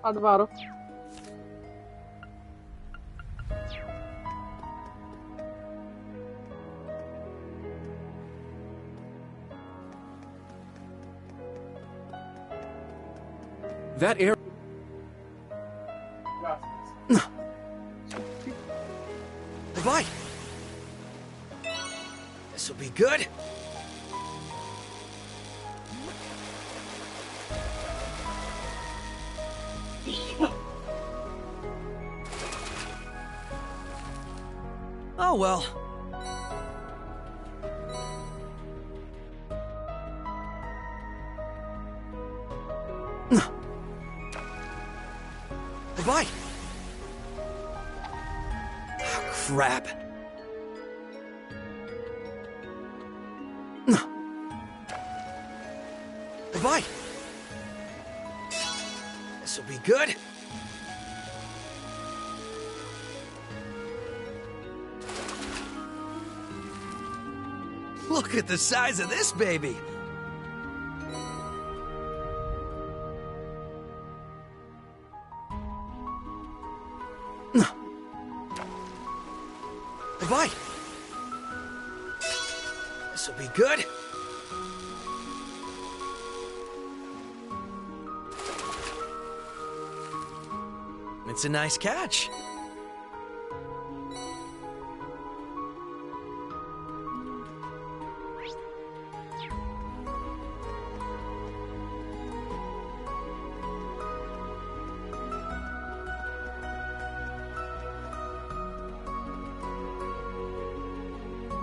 Hadd várok. That air. Bye. This will be good. Oh well. Bye. Oh, crap. Bye. This will be good. Look at the size of this baby. Bye. This will be good. It's a nice catch.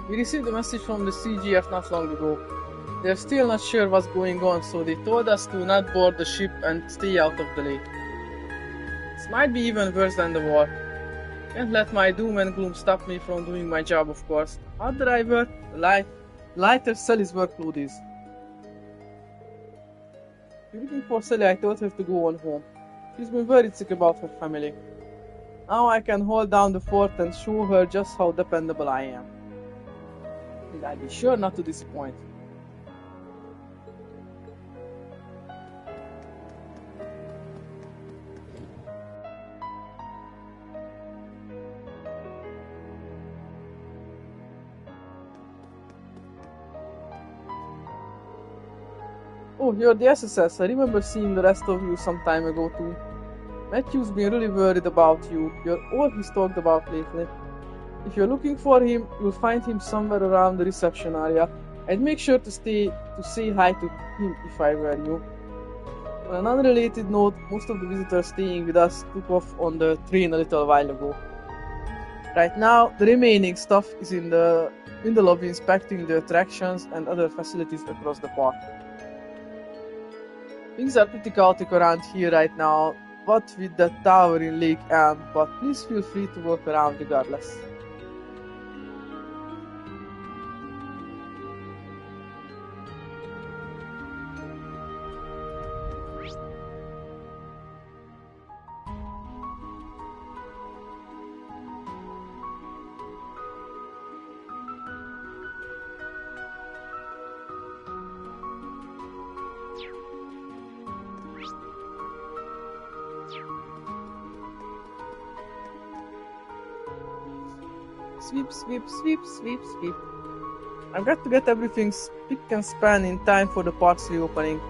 We received a message from the CGF not long ago. They're still not sure what's going on, so they told us to not board the ship and stay out of the lake. This might be even worse than the war. Can't let my doom and gloom stop me from doing my job, of course. Hard driver, the lighter Sally's workload is. If looking for Sally, I told her to go on home. She's been very sick about her family. Now I can hold down the fort and show her just how dependable I am. And I'll be sure not to disappoint. Oh, you're the SSS. I remember seeing the rest of you some time ago too. Matthew's been really worried about you. You're all he's talked about lately. If you're looking for him, you'll find him somewhere around the reception area. I'd make sure to say hi to him if I were you. On an unrelated note, most of the visitors staying with us took off on the train a little while ago. Right now, the remaining staff is in the lobby inspecting the attractions and other facilities across the park. Things are pretty chaotic around here right now, what with the tower in Lake Elm, but please feel free to walk around regardless. Sweep, sweep, sweep, sweep, sweep. I've got to get everything spick and span in time for the park's reopening.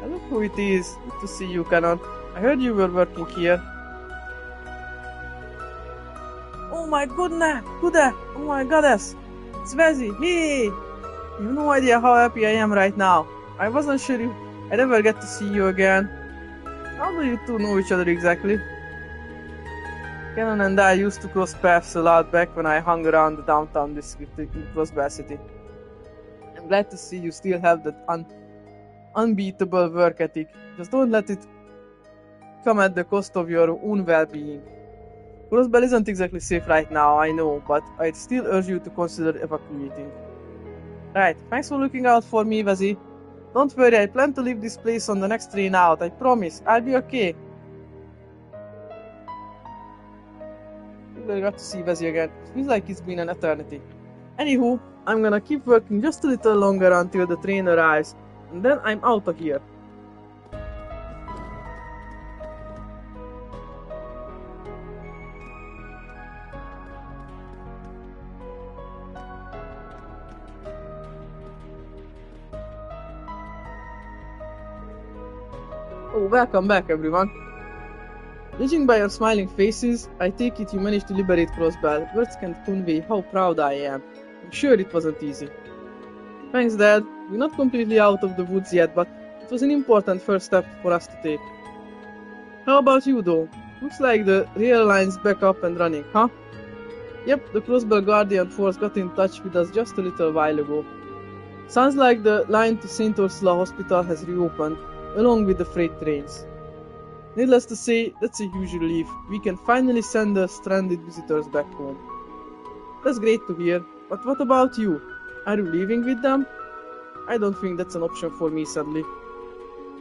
And look who it is. Good to see you, Canon. I heard you were working here. Oh my goodness! Oh my goddess! It's Vezzy! Hey! You have no idea how happy I am right now. I wasn't sure if I'd ever get to see you again. How do you two know each other exactly? Canon and I used to cross paths a lot back when I hung around the downtown district in Crossbar City. I'm glad to see you still have that unbeatable work ethic. Just don't let it come at the cost of your own well-being. Crossbell isn't exactly safe right now, I know, but I'd still urge you to consider evacuating. Right, thanks for looking out for me, Vezzy. Don't worry, I plan to leave this place on the next train out, I promise. I'll be okay. I got to see Vezzy again. It feels like it's been an eternity. Anywho, I'm gonna keep working just a little longer until the train arrives, and then I'm out of here. Oh, welcome back, everyone. Judging by your smiling faces, I take it you managed to liberate Crossbell. Words can't convey how proud I am. I'm sure it wasn't easy. Thanks, Dad. We're not completely out of the woods yet, but it was an important first step for us to take. How about you, though? Looks like the rail line's back up and running, huh? Yep, the Crossbell Guardian Force got in touch with us just a little while ago. Sounds like the line to St. Ursula Hospital has reopened, along with the freight trains. Needless to say, that's a huge relief. We can finally send the stranded visitors back home. That's great to hear, but what about you? Are you leaving with them? I don't think that's an option for me, sadly.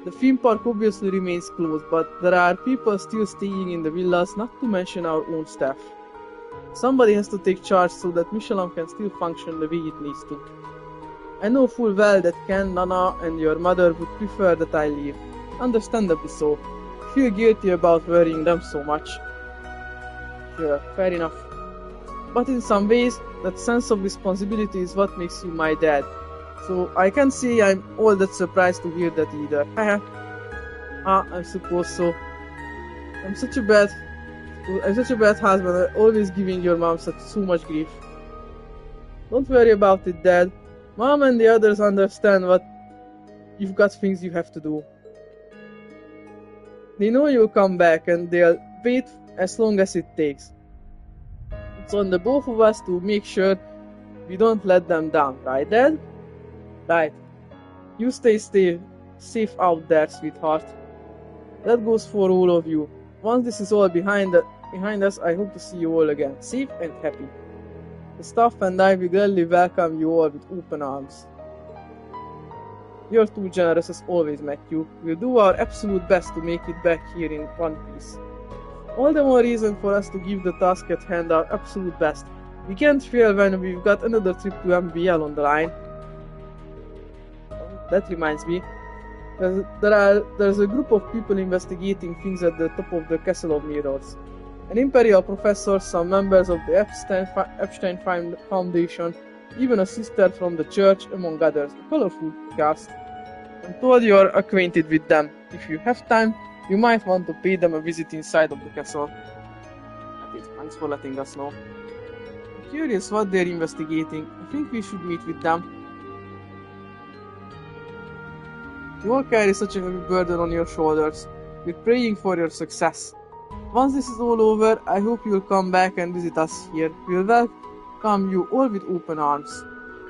The theme park obviously remains closed, but there are people still staying in the villas, not to mention our own staff. Somebody has to take charge so that Michelin can still function the way it needs to. I know full well that Ken, Nana, and your mother would prefer that I leave. Understandably so. Feel guilty about worrying them so much. Sure, fair enough. But in some ways, that sense of responsibility is what makes you my dad. So I can't say I'm all that surprised to hear that either. I suppose so. I'm such a bad husband, I'm always giving your mom so much grief. Don't worry about it, Dad. Mom and the others understand what you've got things you have to do. They know you'll come back and they'll wait as long as it takes. It's on the both of us to make sure we don't let them down, right, Dad? Right. You stay safe out there, sweetheart. That goes for all of you. Once this is all behind us, I hope to see you all again, safe and happy. The staff and I will gladly welcome you all with open arms. You're too generous as always, Matthew. We'll do our absolute best to make it back here in one piece. All the more reason for us to give the task at hand our absolute best. We can't fail when we've got another trip to MBL on the line. That reminds me, there's a group of people investigating things at the top of the Castle of Mirrors. An Imperial professor, some members of the Epstein Foundation, even a sister from the church, among others. A colorful cast. I'm told you're acquainted with them. If you have time, you might want to pay them a visit inside of the castle. Thanks for letting us know. I'm curious what they're investigating. I think we should meet with them. You all carry such a heavy burden on your shoulders. We're praying for your success. Once this is all over, I hope you'll come back and visit us here. We'll welcome you all with open arms.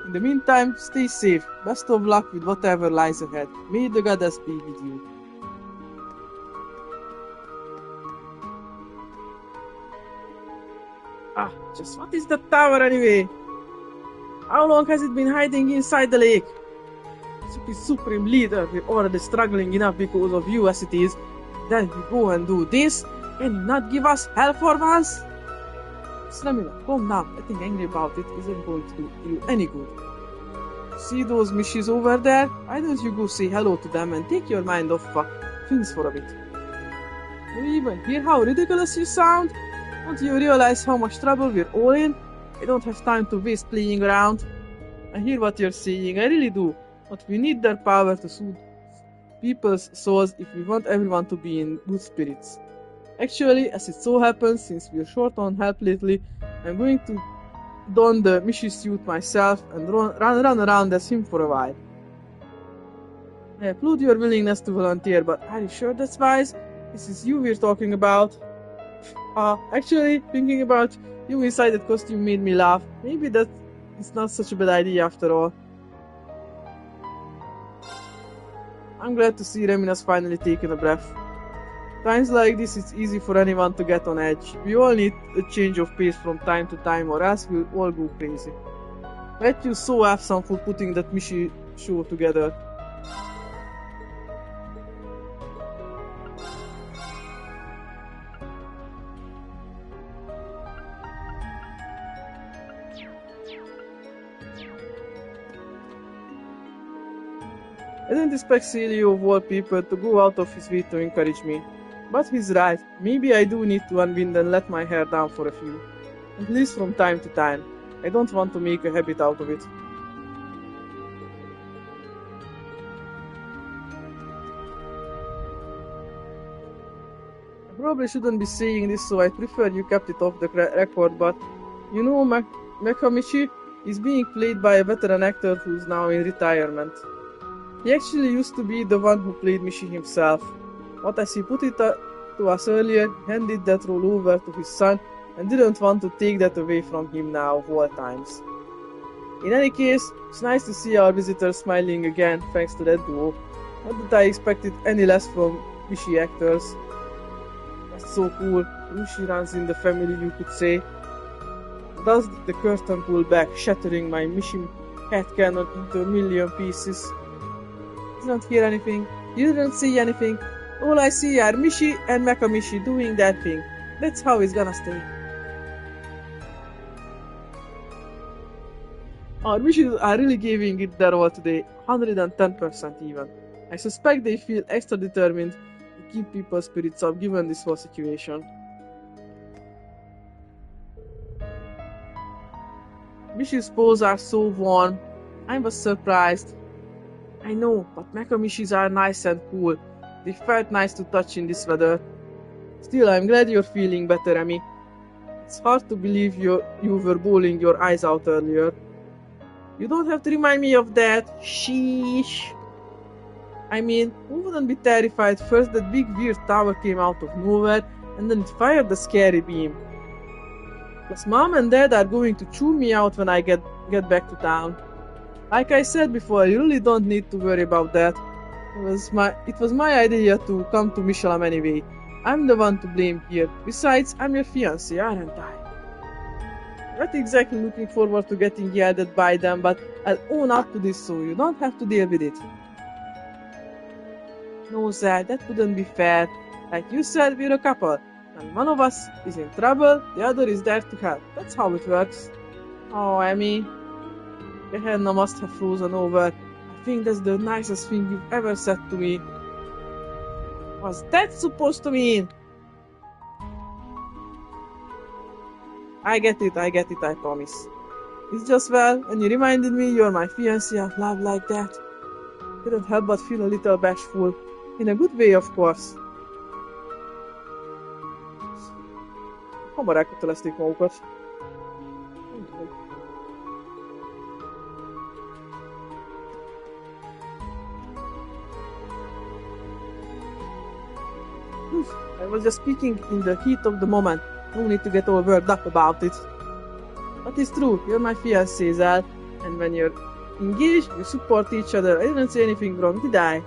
In the meantime, stay safe. Best of luck with whatever lies ahead. May the goddess be with you. Just what is that tower anyway? How long has it been hiding inside the lake? Supreme leader, we're already struggling enough because of you as it is. Then you go and do this, and you not give us hell for once? Slamina, calm down. Getting angry about it isn't going to do you any good. See those mishes over there? Why don't you go say hello to them and take your mind off things for a bit? Do you even hear how ridiculous you sound? Don't you realize how much trouble we're all in? I don't have time to waste playing around. I hear what you're saying, I really do. But we need their power to soothe people's souls if we want everyone to be in good spirits. Actually, as it so happens, since we're short on help lately, I'm going to don the Mishi suit myself and run around as him for a while. I applaud your willingness to volunteer, but are you sure that's wise? This is you we're talking about. Actually, thinking about you inside that costume made me laugh. Maybe that is not such a bad idea after all. I'm glad to see Remina's finally taken a breath. Times like this, it's easy for anyone to get on edge. We all need a change of pace from time to time, or else we'll all go crazy. Matthew's so awesome for putting that Mishi show together. I didn't expect Celio of all people to go out of his way to encourage me. But he's right, maybe I do need to unwind and let my hair down for a few. At least from time to time. I don't want to make a habit out of it. probably shouldn't be saying this, so I prefer you kept it off the record, but you know, Makamichi is being played by a veteran actor who's now in retirement. He actually used to be the one who played Mishi himself, but as he put it to us earlier, he handed that role over to his son and didn't want to take that away from him now of all times. In any case, it's nice to see our visitors smiling again thanks to that duo. Not that I expected any less from Mishi actors. That's so cool. Mishi runs in the family, you could say. Thus the curtain pulled back, shattering my Mishi head cannon into a million pieces. Didn't hear anything. You didn't see anything. All I see are Mishi and Makamichi doing that thing. That's how it's gonna stay. Our Mishis are really giving it their all today, 110% even. I suspect they feel extra determined to keep people's spirits up given this whole situation. Mishi's paws are so warm. I was surprised. I know, but Makamishis are nice and cool. They felt nice to touch in this weather. Still, I'm glad you're feeling better, Emmy. It's hard to believe you were bawling your eyes out earlier. You don't have to remind me of that. Sheesh. I mean, who wouldn't be terrified first that big weird tower came out of nowhere and then it fired the scary beam. Plus Mom and Dad are going to chew me out when I get back to town. Like I said before, you really don't need to worry about that. It was my idea to come to Michelin anyway. I'm the one to blame here. Besides, I'm your fiancé, aren't I? Not exactly looking forward to getting yelled at by them, but I'll own up to this so you don't have to deal with it. No, Zed, that wouldn't be fair. Like you said, we're a couple. When one of us is in trouble, the other is there to help. That's how it works. Oh, Emmy. Your henna must have frozen over. I think that's the nicest thing you've ever said to me. What's that supposed to mean? I get it, I promise. It's just well, when you reminded me you're my fiancé out loud like that. Couldn't help but feel a little bashful. In a good way, of course. Hamar elkötelezték magukat. I was just speaking in the heat of the moment. No need to get all worked up about it. But it's true, you're my fiancé, Zal. And when you're engaged, you support each other. I didn't say anything wrong, did I?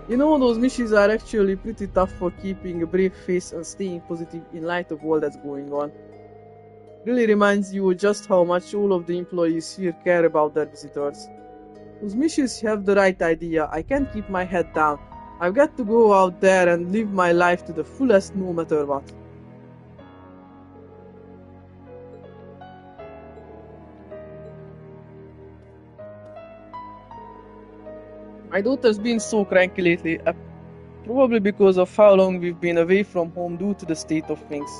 You know, those Mishis are actually pretty tough for keeping a brave face and staying positive in light of all that's going on. Really reminds you just how much all of the employees here care about their visitors. Those Mishis have the right idea. I can't keep my head down. I've got to go out there and live my life to the fullest no matter what. My daughter's been so cranky lately, probably because of how long we've been away from home due to the state of things.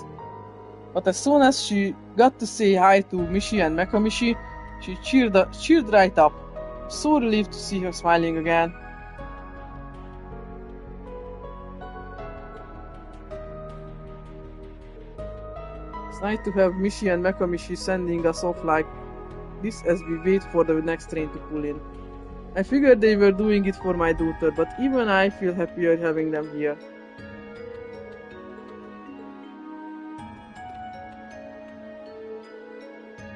But as soon as she got to say hi to Mishi and Makamichi, she cheered right up. I'm so relieved to see her smiling again. It's nice to have Mishi and Makamichi sending us off like this as we wait for the next train to pull in. I figured they were doing it for my daughter, but even I feel happier having them here.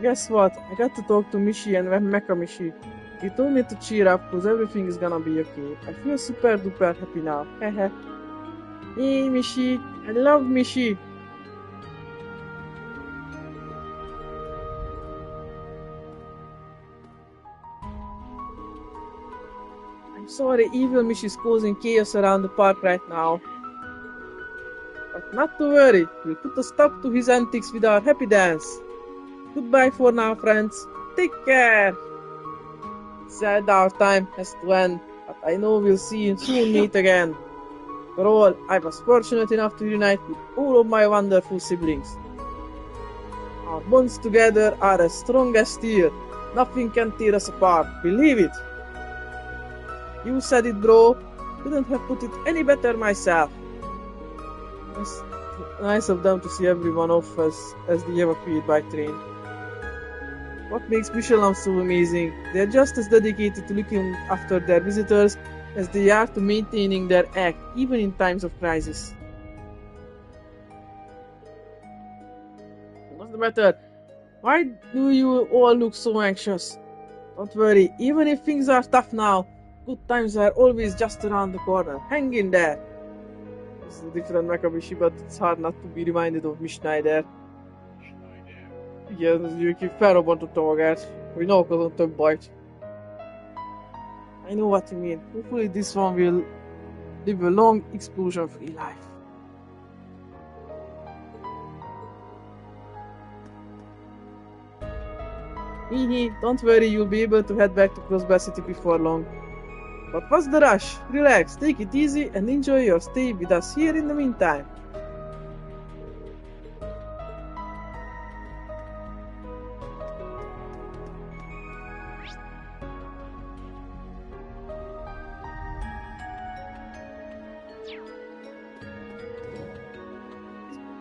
Guess what? I got to talk to Mishi and Makamichi. He told me to cheer up because everything is gonna be okay. I feel super duper happy now. Hehe. Hey Mishi, I love Mishi. I'm sorry, evil Mishi is causing chaos around the park right now. But not to worry, we'll put a stop to his antics with our happy dance. Goodbye for now, friends. Take care. Sad our time has to end, but I know we'll soon meet again. For all, I was fortunate enough to unite with all of my wonderful siblings. Our bonds together are as strong as steel. Nothing can tear us apart. Believe it. You said it, bro. Couldn't have put it any better myself. It's nice of them to see everyone off as they evacuate by train. What makes Michelin so amazing? They are just as dedicated to looking after their visitors as they are to maintaining their act, even in times of crisis. What's the matter? Why do you all look so anxious? Don't worry, even if things are tough now, good times are always just around the corner. Hang in there. This is a different Makabishi, but it's hard not to be reminded of Miss Schneider. Igen, az ő ki felrobbantotta magát, hogy ne okozott több bajt. I know what you mean. Hopefully this one will live a long, explosion-free life. Hehe, don't worry, you'll be able to head back to Crossbar City before long. But what's the rush? Relax, take it easy and enjoy your stay with us here in the meantime.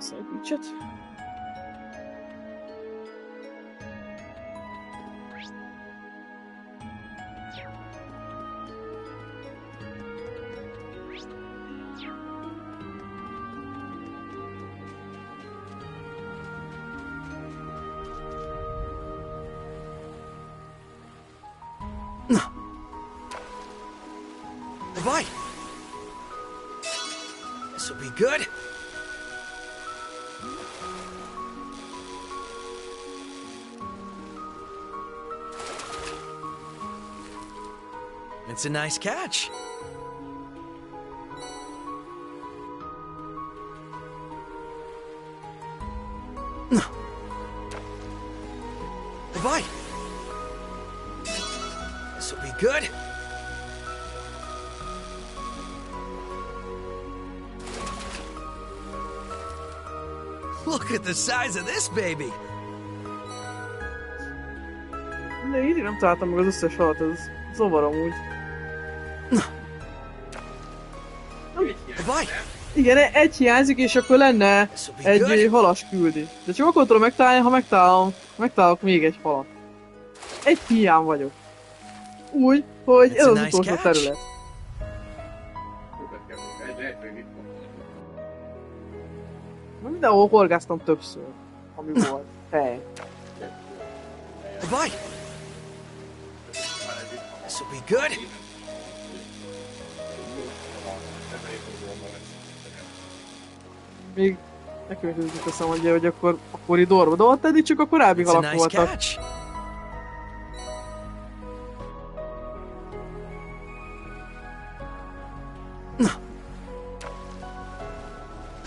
Szép. Bye. This'll be good. It's a nice catch. Bye. This'll be good. Look at the size of this baby. De így nem találtam meg az összes halat, ez zavar amúgy. Igen, egy hiányzik, és akkor lenne egy halas küldi. De csak akkor tudom megtalálni, ha megtalálok még egy halat. Egy hiány vagyok. Úgy, hogy ez az utolsó terület. Na mindenhol horgáztam többször, ami volt. Hely. Bye. This'll be good. Még nekünk is teszem, hogy akkor a koridorba, de ott eddig csak a korábbi halak voltak.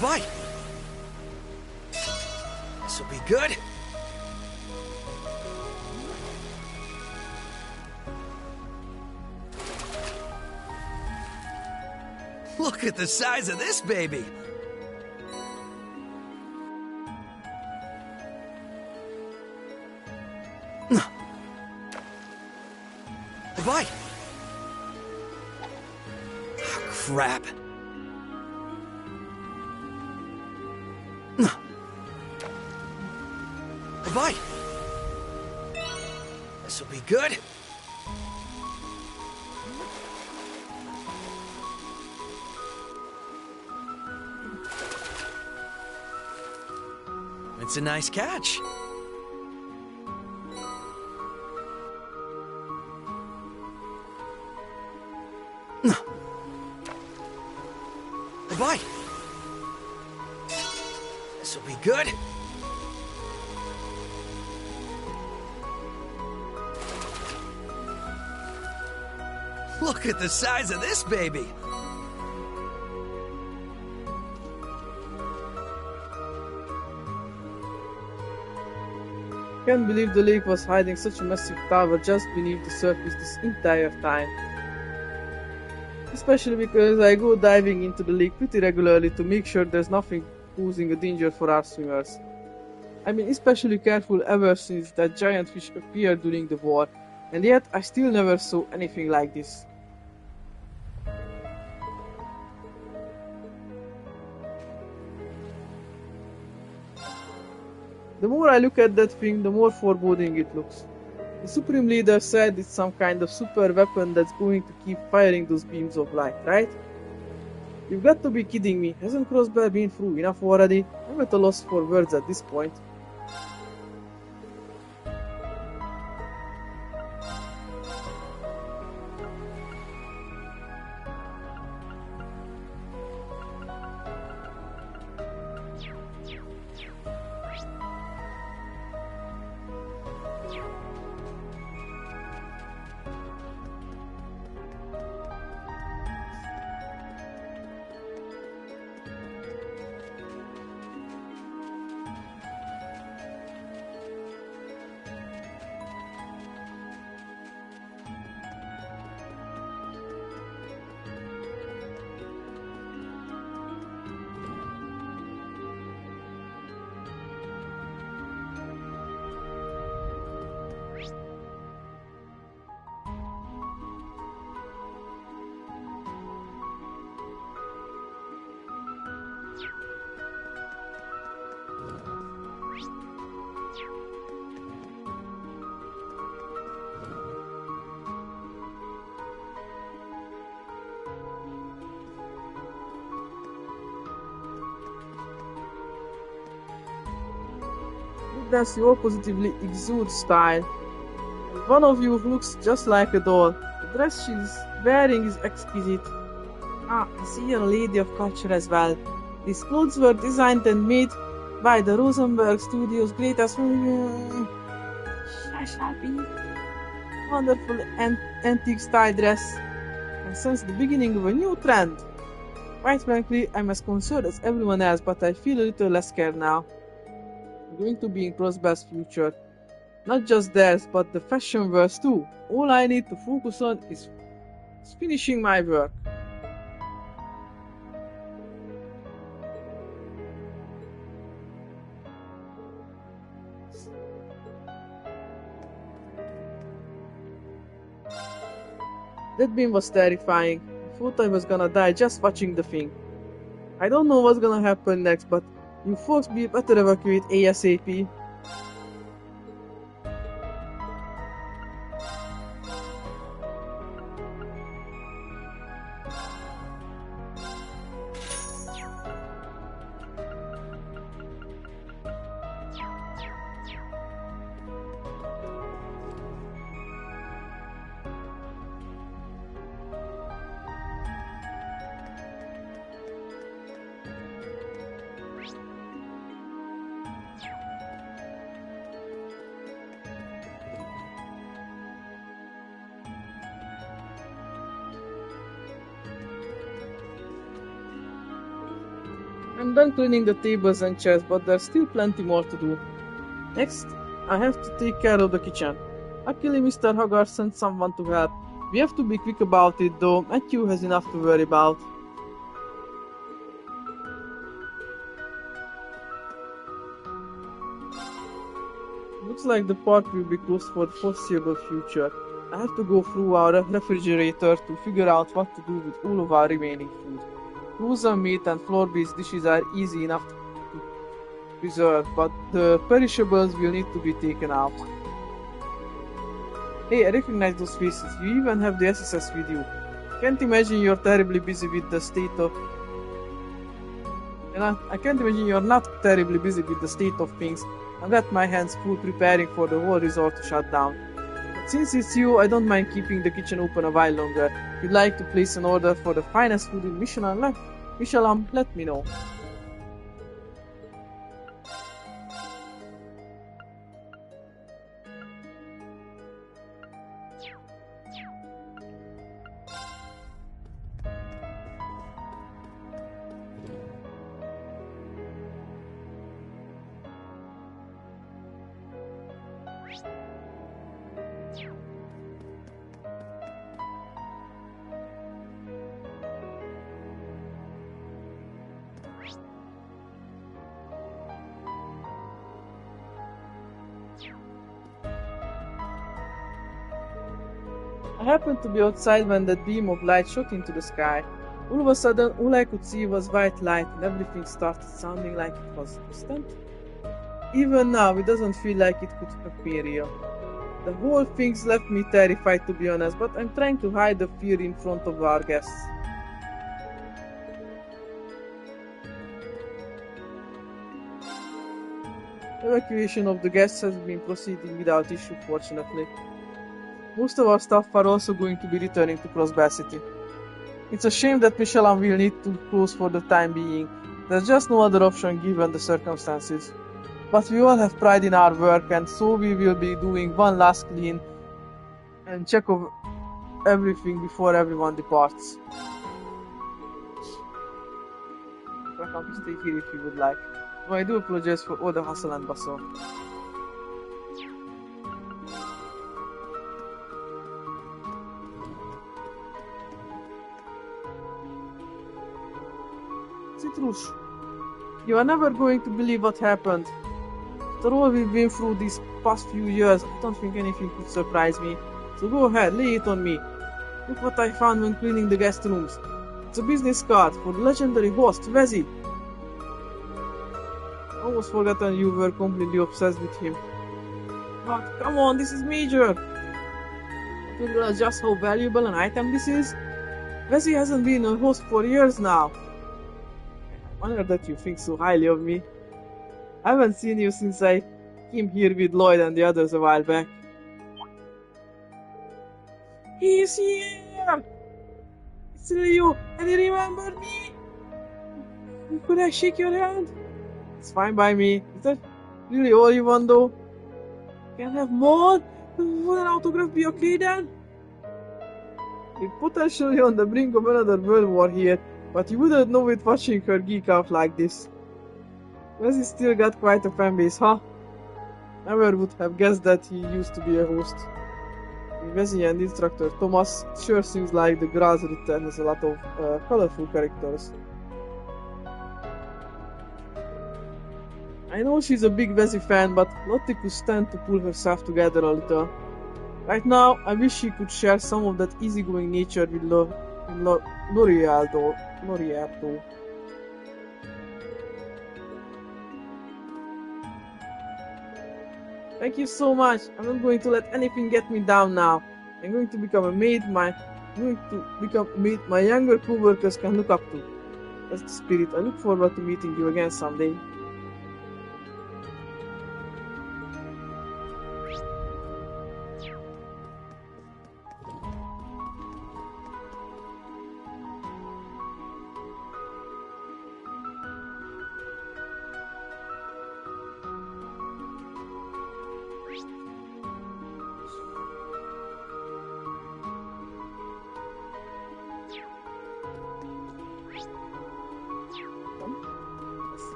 Bye. This'll be good. Look at the size of this baby. Bye. Oh, crap. Bye. This'll be good. It's a nice catch. Bye. This'll be good. Look at the size of this baby. Can't believe the lake was hiding such a massive tower just beneath the surface this entire time. Especially because I go diving into the lake pretty regularly to make sure there's nothing posing a danger for our swimmers. I've been especially careful ever since that giant fish appeared during the war, and yet I still never saw anything like this. The more I look at that thing, the more foreboding it looks. The Supreme Leader said it's some kind of super weapon that's going to keep firing those beams of light, right? You've got to be kidding me. Hasn't Crossbear been through enough already? I'm at a loss for words at this point. That's your positively exude style. One of you looks just like a doll. The dress she's wearing is exquisite. Ah, I see you're a lady of culture as well. These clothes were designed and made by the Rosenberg Studios' greatest wonderful antique style dress, and since the beginning of a new trend. Quite frankly, I'm as concerned as everyone else, but I feel a little less scared now. I'm going to be in Crossbear's future. Not just theirs, but the fashion world too. All I need to focus on is finishing my work. That beam was terrifying. I thought I was gonna die just watching the thing. I don't know what's gonna happen next, but you folks better evacuate ASAP. I'm done cleaning the tables and chairs, but there's still plenty more to do. Next, I have to take care of the kitchen. Luckily, Mr. Hogarth sent someone to help. We have to be quick about it though, Matthew has enough to worry about. Looks like the park will be closed for the foreseeable future. I have to go through our refrigerator to figure out what to do with all of our remaining food. Frozen meat and flour-based dishes are easy enough to preserve, but the perishables will need to be taken out. Hey, I recognize those faces. You even have the SSS with you. Can't imagine you're terribly busy with the state of... I can't imagine you're not terribly busy with the state of things. I've got my hands full preparing for the whole resort to shut down. But since it's you, I don't mind keeping the kitchen open a while longer. If you'd like to place an order for the finest food in Michelin, let me know. happened to be outside when that beam of light shot into the sky. All of a sudden, all I could see was white light and everything started sounding like it was distant. Even now, it doesn't feel like it could have been real. The whole thing's left me terrified, to be honest, but I'm trying to hide the fear in front of our guests. Evacuation of the guests has been proceeding without issue, fortunately. Most of our staff are also going to be returning to Crossbar City. It's a shame that Michelin will need to close for the time being. There's just no other option given the circumstances. But we all have pride in our work, and so we will be doing one last clean and check of everything before everyone departs. Welcome to stay here if you would like. Though I do apologize for all the hustle and bustle. Citrus, you are never going to believe what happened. After all we've been through these past few years, I don't think anything could surprise me. So go ahead, lay it on me. Look what I found when cleaning the guest rooms. It's a business card for the legendary host, Reverie. I almost forgotten you were completely obsessed with him. But come on, this is major. You realize just how valuable an item this is? Reverie hasn't been a host for years now. I'm honored that you think so highly of me. I haven't seen you since I came here with Lloyd and the others a while back. He's here! It's really you, and you remember me? Could I shake your hand? It's fine by me. Is that really all you want though? Can I have more? Would an autograph be okay then? We're potentially on the brink of another world war here, but you wouldn't know it watching her geek out like this. Wesley still got quite a fanbase, huh? Never would have guessed that he used to be a host. With Wesley and instructor Thomas, it sure seems like the Grass Ritter has a lot of colorful characters. I know she's a big Wesley fan, but Lottie could stand to pull herself together a little. Right now, I wish she could share some of that easygoing nature with L'Oreal though. Thank you so much. I'm not going to let anything get me down now. I'm going to become a maid my younger co-workers can look up to. That's the spirit. I look forward to meeting you again someday.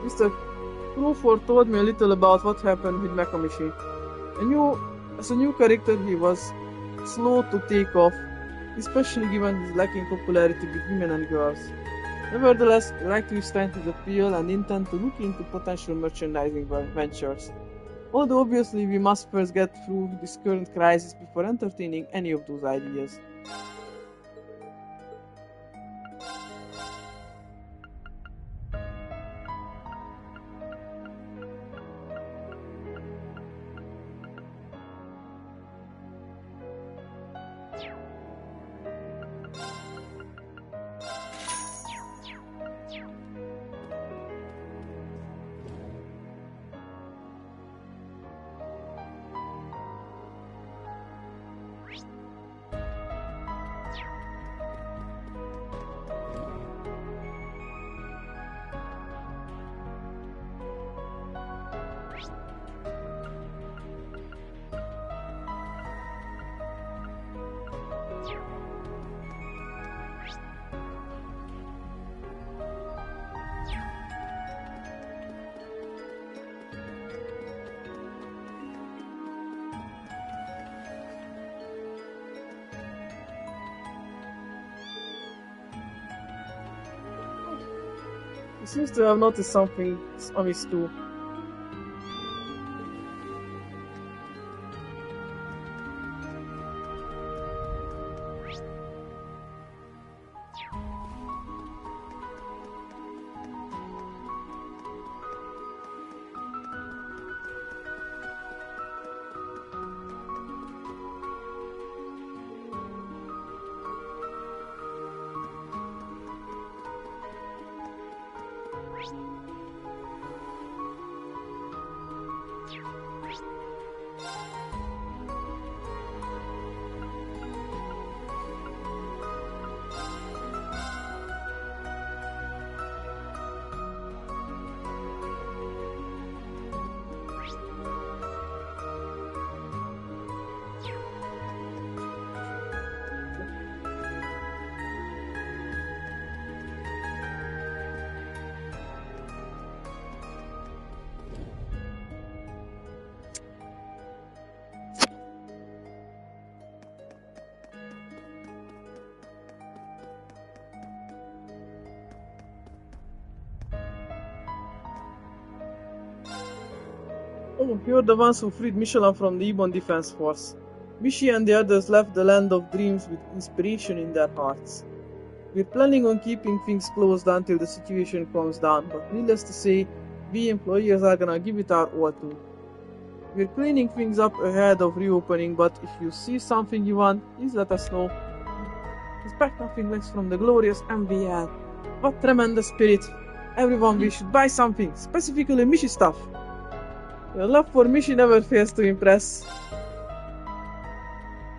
Mr. Crawford told me a little about what happened with Makamishi. As a new character, he was slow to take off, especially given his lacking popularity with women and girls. Nevertheless, we like to extend his appeal and intend to look into potential merchandising ventures. Although obviously we must first get through this current crisis before entertaining any of those ideas. He seems to have noticed something amiss too. Oh, you're the ones who freed Michelin from the Ebon Defense Force. Michi and the others left the Land of Dreams with inspiration in their hearts. We're planning on keeping things closed until the situation calms down, but needless to say, we employers are gonna give it our all too. We're cleaning things up ahead of reopening, but if you see something you want, please let us know. Expect nothing less from the glorious MVL. What tremendous spirit! Everyone, we should buy something, specifically Michi stuff. Your love for Michi never fails to impress.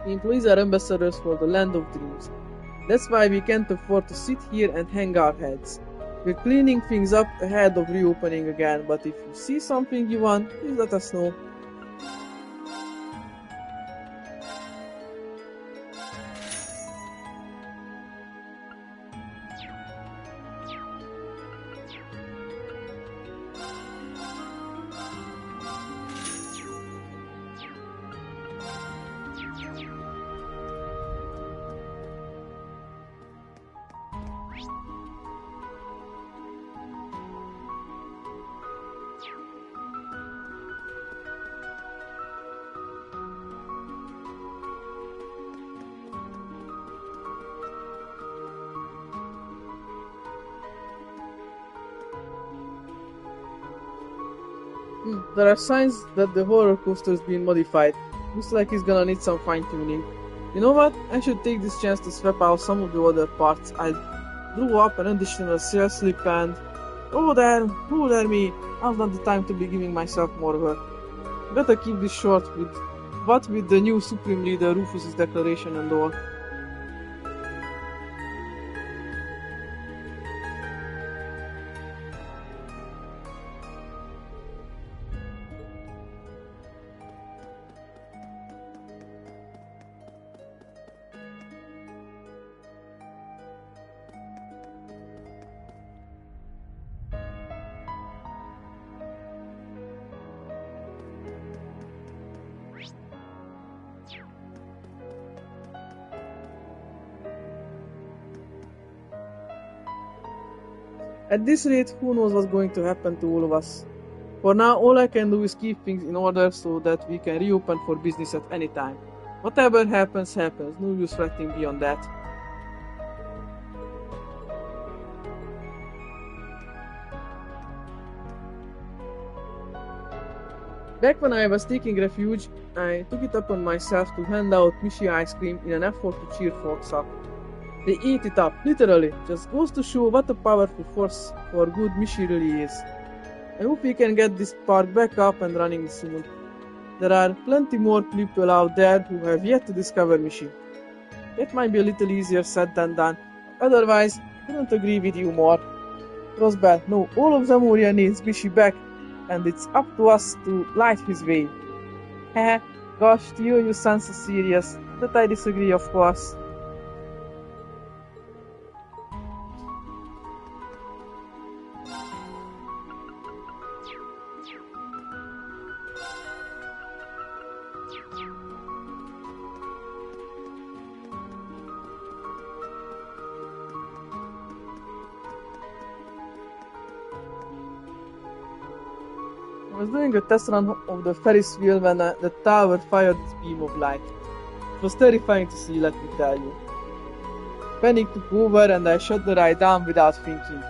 The employees are ambassadors for the Land of Dreams. That's why we can't afford to sit here and hang our heads. We're cleaning things up ahead of reopening again, but if you see something you want, please let us know. There are signs that the roller coaster's been modified. Looks like it's gonna need some fine tuning. You know what? I should take this chance to swap out some of the other parts. I drew up an additional sales slip and... Oh there me! I've not the time to be giving myself more work. Better keep this short with the new Supreme Leader Rufus's declaration and all. At this rate, who knows what's going to happen to all of us. For now, all I can do is keep things in order so that we can reopen for business at any time. Whatever happens, happens. No use fretting beyond that. Back when I was taking refuge, I took it upon myself to hand out Michi ice cream in an effort to cheer folks up. They ate it up, literally. Just goes to show what a powerful force for good Michi really is. I hope we can get this park back up and running soon. There are plenty more people out there who have yet to discover Michi. It might be a little easier said than done. Otherwise, I couldn't agree with you more. Rosbell, no, all of Zamoria needs Michi back, and it's up to us to light his way. Heh, gosh, to you sound so serious. But I disagree, of course. I was doing a test run of the Ferris wheel when the tower fired its beam of light. It was terrifying to see, let me tell you. Panic took over and I shut the ride down without thinking.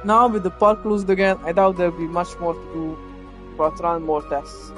Now with the park closed again, I doubt there'll be much more to do but run more tests.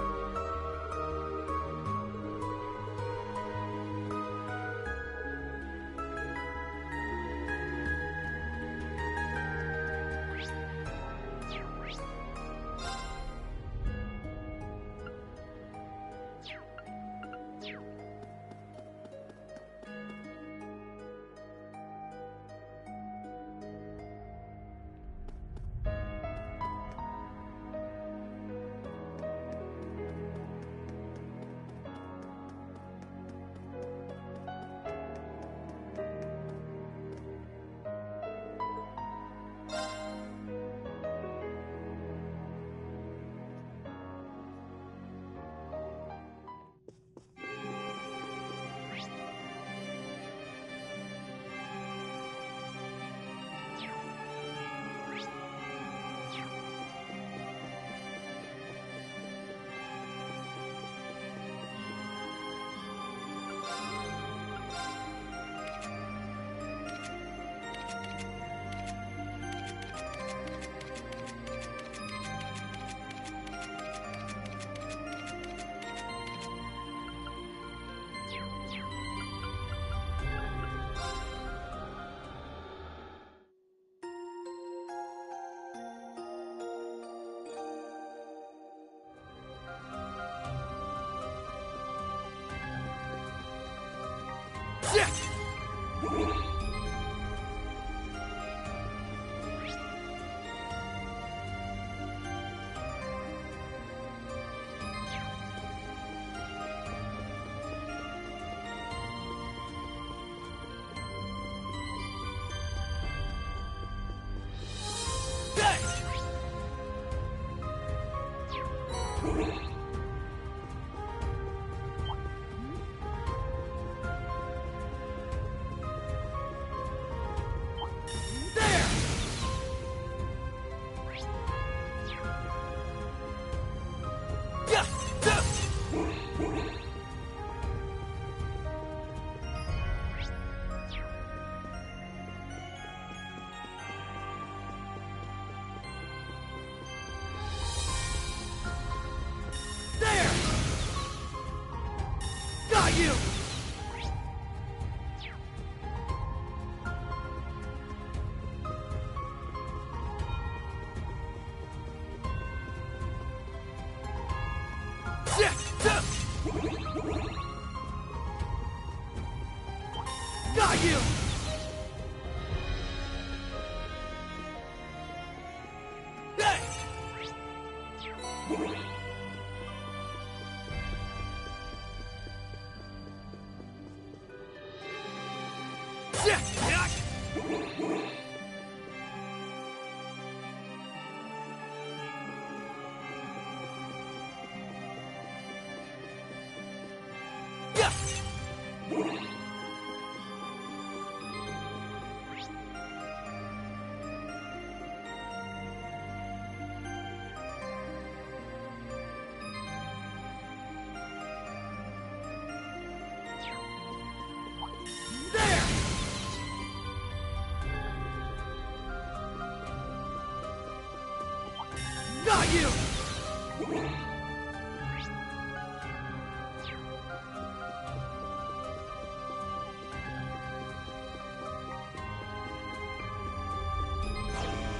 Got you! Hey! Got you!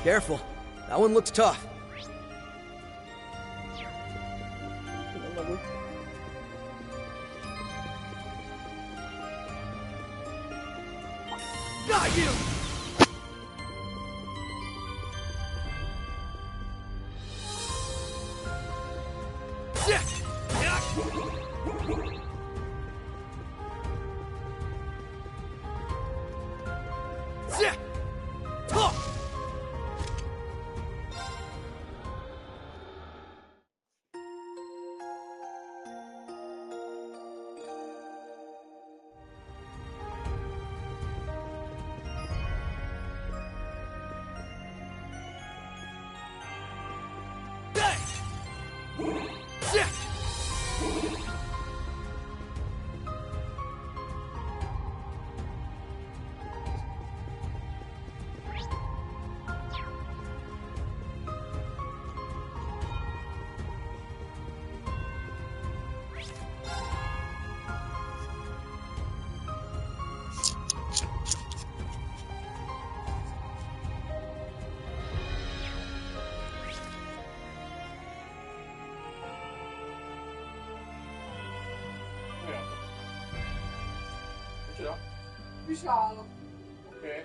Careful. That one looks tough. Got you! is állok. Oké.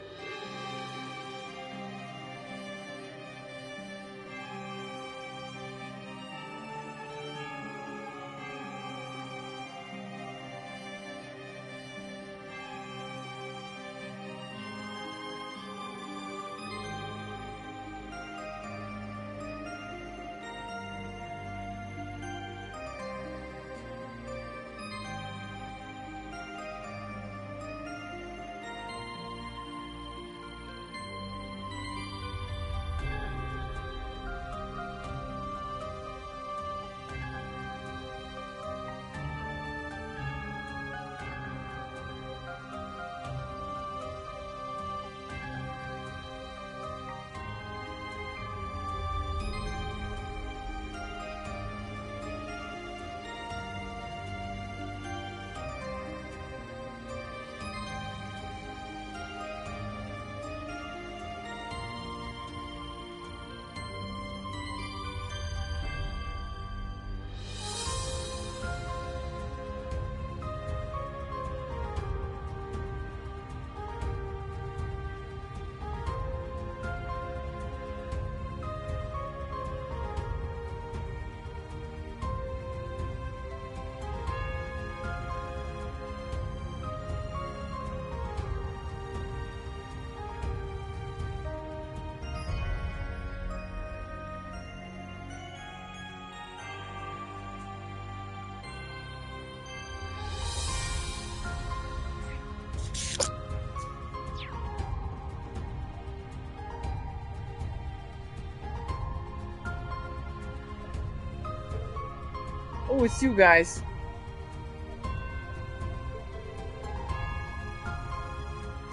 Oh, it's you guys.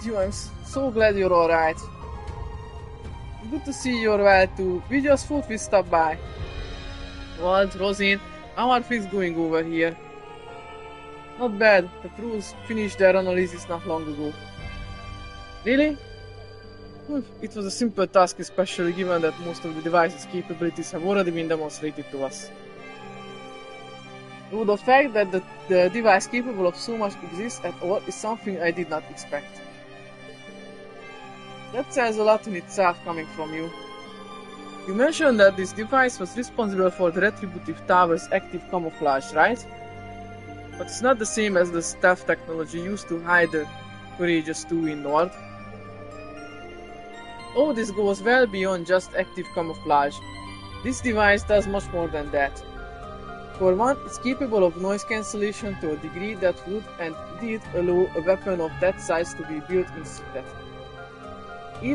Gee, I'm so glad you're alright. Good to see you're well too. We just thought we'd stop by. Walt, Rosine, how are things going over here? Not bad. The crews finished their analysis not long ago. Really? It was a simple task, especially given that most of the device's capabilities have already been demonstrated to us. Though the fact that the device capable of so much exists at all is something I did not expect. That says a lot in itself coming from you. You mentioned that this device was responsible for the Retributive Tower's active camouflage, right? But it's not the same as the stealth technology used to hide the Courageous 2 in Nord. Oh, this goes well beyond just active camouflage. This device does much more than that. For one, it's capable of noise cancellation to a degree that would and did allow a weapon of that size to be built in secret. It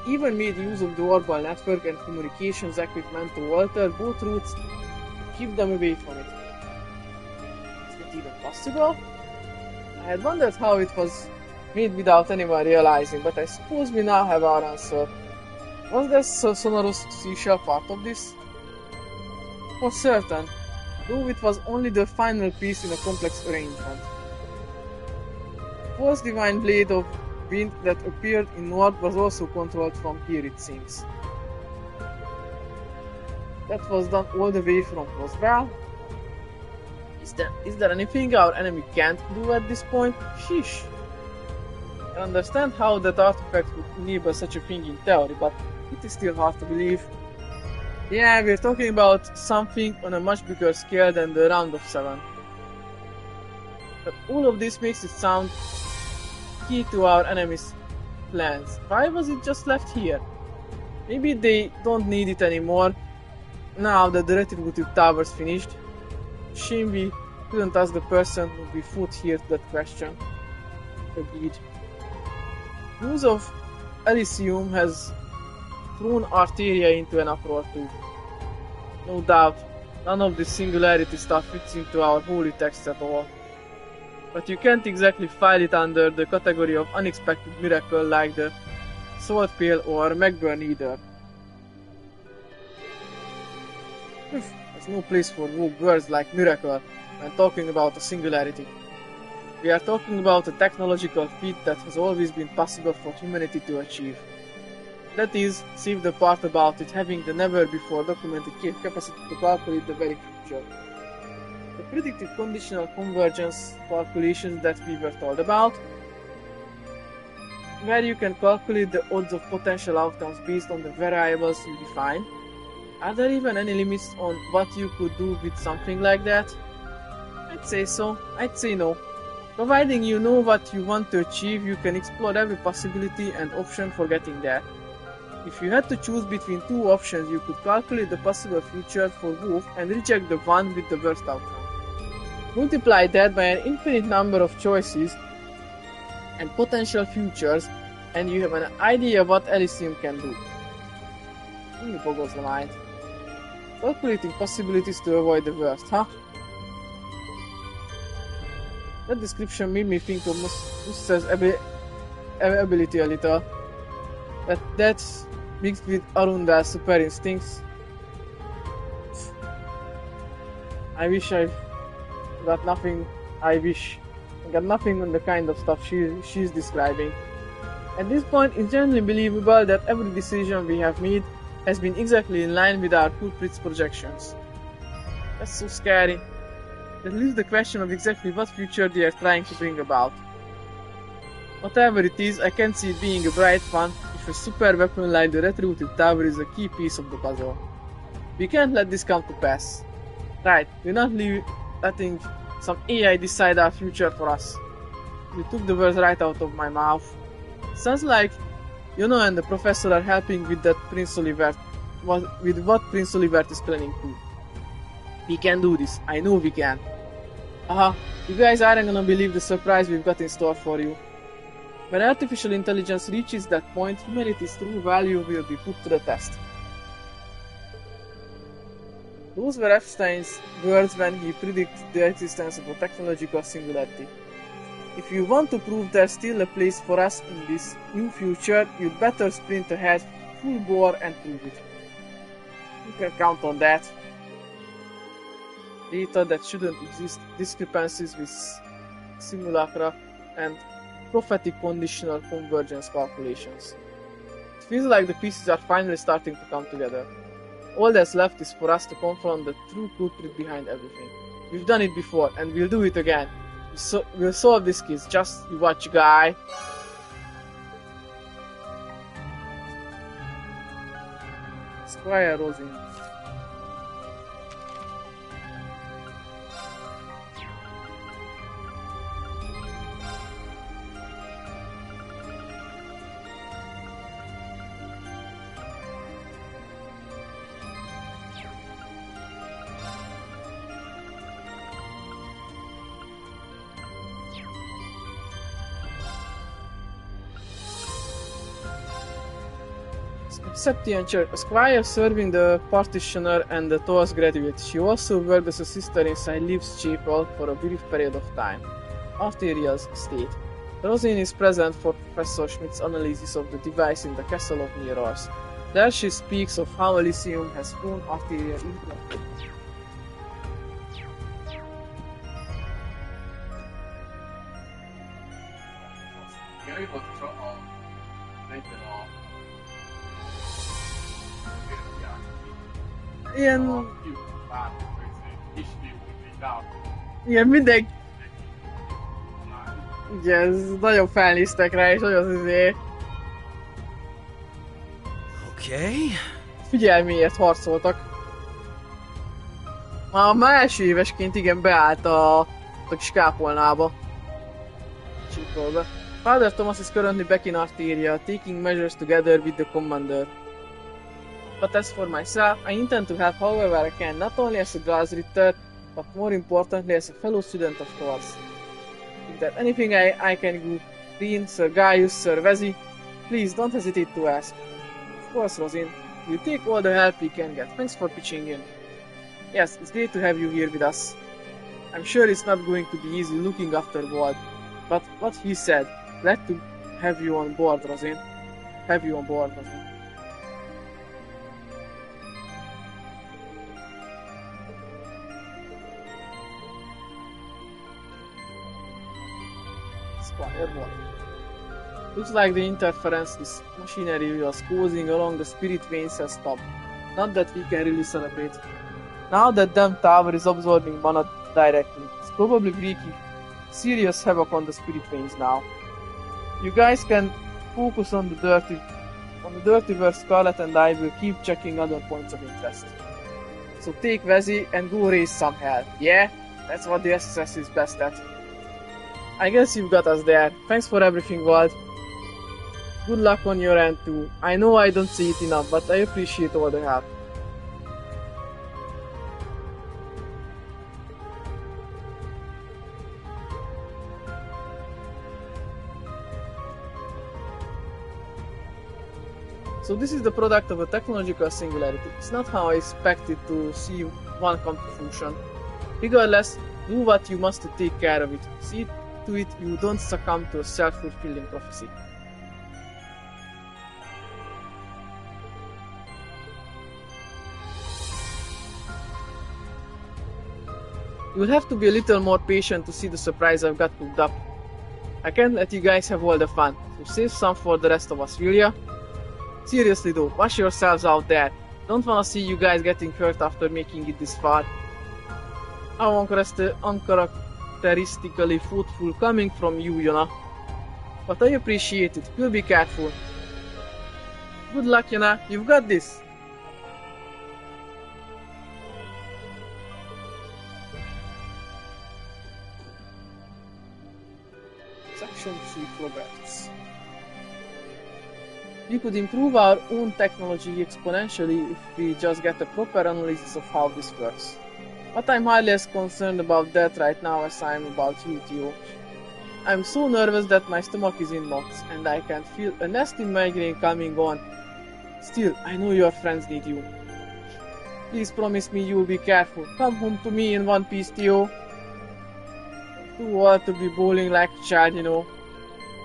even made use of the orbital network and communications equipment to alter both routes to keep them away from it. Is it even possible? I had wondered how it was made without anyone realizing, but I suppose we now have our answer. Was the sonorous seashell part of this? For certain, though it was only the final piece in a complex arrangement. The first divine blade of wind that appeared in Nord was also controlled from here, it seems. That was done all the way from Roswell. Is there anything our enemy can't do at this point? Sheesh. I understand how that artifact would enable such a thing in theory, but it is still hard to believe. Yeah, we're talking about something on a much bigger scale than the Round of 7. But all of this makes it sound key to our enemy's plans. Why was it just left here? Maybe they don't need it anymore, now that the Retributive Tower's finished. Shame we couldn't ask the person who we put here that question. Agreed. News of Elysium has thrown Arteria into an uproar too. No doubt, none of this singularity stuff fits into our holy text at all. But you can't exactly file it under the category of unexpected miracle like the Salt Pail or McBurn either. There's no place for rogue words like miracle when talking about a singularity. We are talking about a technological feat that has always been possible for humanity to achieve. That is, save the part about it having the never-before documented capacity to calculate the very future. The predicted conditional convergence calculations that we were told about, where you can calculate the odds of potential outcomes based on the variables you define? Are there even any limits on what you could do with something like that? I'd say so. I'd say no. Providing you know what you want to achieve, you can explore every possibility and option for getting there. If you had to choose between two options, you could calculate the possible future for both and reject the one with the worst outcome. Multiply that by an infinite number of choices and potential futures, and you have an idea what Elysium can do. Really boggles the mind. Calculating possibilities to avoid the worst, huh? That description made me think of Musta's ability a little. That's mixed with Arundel's super instincts. I got nothing on the kind of stuff she's describing. At this point, it's generally believable that every decision we have made has been exactly in line with our culprit's projections. That's so scary. That leaves the question of exactly what future they are trying to bring about. Whatever it is, I can see it being a bright one if a super weapon like the retributive tower is a key piece of the puzzle. We can't let this come to pass. Right, we're not letting some AI decide our future for us. You took the words right out of my mouth. Sounds like and the professor are helping with that Prince Olivert, with what Prince Olivert is planning to. We can do this. I know we can. You guys aren't gonna believe the surprise we've got in store for you. When artificial intelligence reaches that point, humanity's true value will be put to the test. Those were Epstein's words when he predicted the existence of a technological singularity. If you want to prove there's still a place for us in this new future, you'd better sprint ahead full bore and prove it. You can count on that. Data that shouldn't exist, discrepancies with simulacra, and prophetic conditional convergence calculations. It feels like the pieces are finally starting to come together. All that's left is for us to confront the true culprit behind everything. We've done it before, and we'll do it again. We'll solve this case, just you watch, guy. Squire Rosin. Septian Church, a squire serving the partitioner and the TLoH graduate. She also worked as a sister inside Leaves Chapel for a brief period of time. Arterials state. Rosin is present for Professor Schmidt's analysis of the device in the Castle of Mirrors. There she speaks of how Elysium has thrown Arteria into ilyen mindegy. Ugye, ez nagyon felnéztek rá, és nagyon azért... Okay. Figyelj, miért harcoltak. Már első évesként igen beállt a kis kápolnába. Csíkolba. Father Thomas is currently back in Arteria, taking measures together with the commander. But as for myself, I intend to help however I can, not only as a grassrooter, but more importantly as a fellow student of course. If there's anything I can do, Dean, Sir Gaius, Sir Vezi, please don't hesitate to ask. Of course, Rosin, we'll take all the help we can get. Thanks for pitching in. Yes, it's great to have you here with us. I'm sure it's not going to be easy looking after Ward, but what he said, glad to have you on board, Rosin. Looks like the interference this machinery was causing along the spirit veins has stopped. Not that we can really celebrate. Now that damn tower is absorbing mana directly. It's probably wreaking serious havoc on the spirit veins now. You guys can Focus on the dirty work Scarlet and I will keep checking other points of interest. So take Vezi and go raise some hell. Yeah? That's what the SSS is best at. I guess you've got us there. Thanks for everything, Walt. Good luck on your end too. I know I don't see it enough, but I appreciate all the help. So this is the product of a technological singularity. It's not how I expected to see one come to fruition. Regardless, do what you must to take care of it. See to it you don't succumb to a self-fulfilling prophecy. You'll have to be a little more patient to see the surprise I've got cooked up. I can't let you guys have all the fun, so save some for the rest of us, will ya? Seriously though, wash yourselves out there. Don't wanna see you guys getting hurt after making it this far. How uncharacteristically thoughtful coming from you, you know. But I appreciate it. You'll be careful. Good luck, Yana. You've got this. Section 3 Progress. We could improve our own technology exponentially if we just get a proper analysis of how this works. But I'm hardly as concerned about that right now as I am about you, TLoH. I'm so nervous that my stomach is in knots and I can feel a nasty migraine coming on. Still, I know your friends need you. Please promise me you'll be careful. Come home to me in one piece, Theo. Too old to be bowling like a child, you know.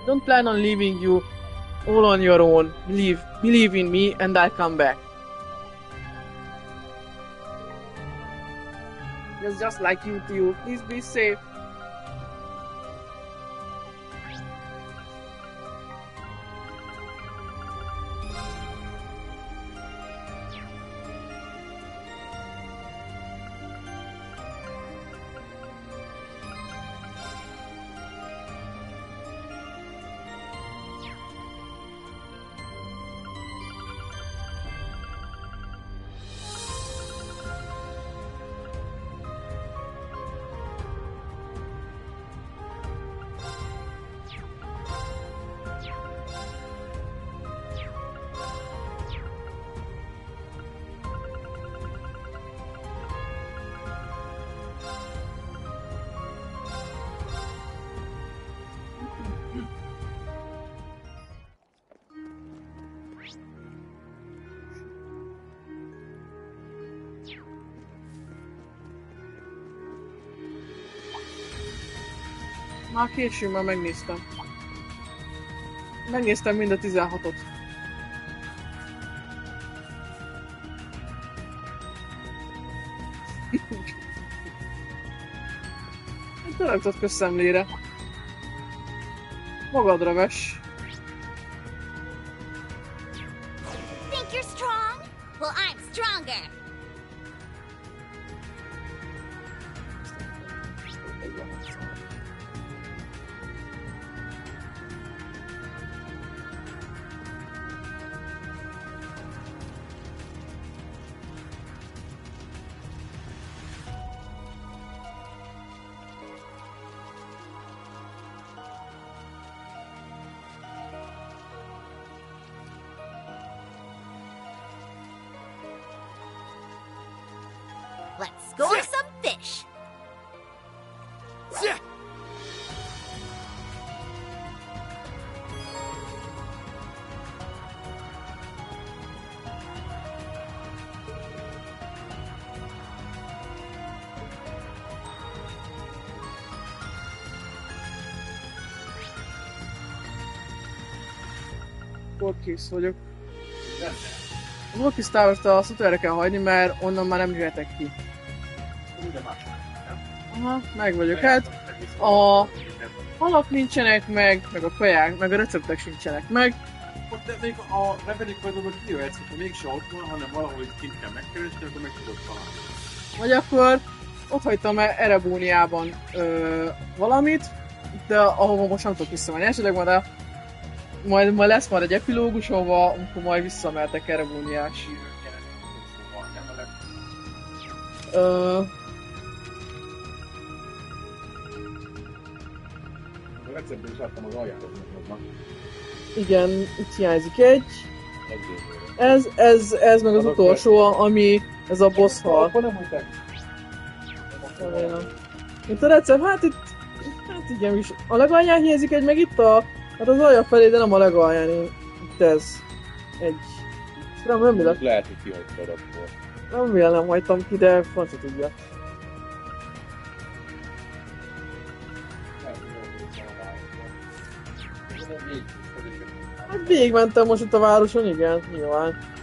Don't plan on leaving you all on your own. Believe in me and I'll come back. Just like you, Theo. Please be safe. Már később már megnéztem. Megnéztem mind a 16-ot. Te ragtad közszemlére. Magadra vess. Think you're strong? Well, I'm stronger. Let's score some fish. Akkor kész vagyok. A Walkies Towers-t a szutőre kell hagyni, mert onnan már nem jöhetek ki. Aha, meg vagyok. Hát a halak nincsenek meg a kaják, meg a receptek sincsenek meg. De még a Reverie koridorban kijöhetsz, hogyha mégse ott van, hanem valahogy kint kell megkeresni, akkor meg tudod találni. Vagy akkor ott hagytam Erebóniában valamit, de ahova most nem tudok visszamenni. Esetleg majd a majd lesz már egy epilógus, ahova amikor majd visszameltek erre Vóniás. A receptben is láttam az aljáról. Igen, itt hiányzik egy. Ez meg az utolsó, ami ez a boss hal. Akkor nem mondták. Remélem. Itt a recept, hát igen is. A legalján hiányzik egy, meg itt hát az alja felé, de nem a legalján. Itt ez. Egy. Nem Lehet, hogy kihagytad akkor. nem vélem hagytam ki, de francia tudja. Hát végigmentem most itt a városon, igen, nyilván.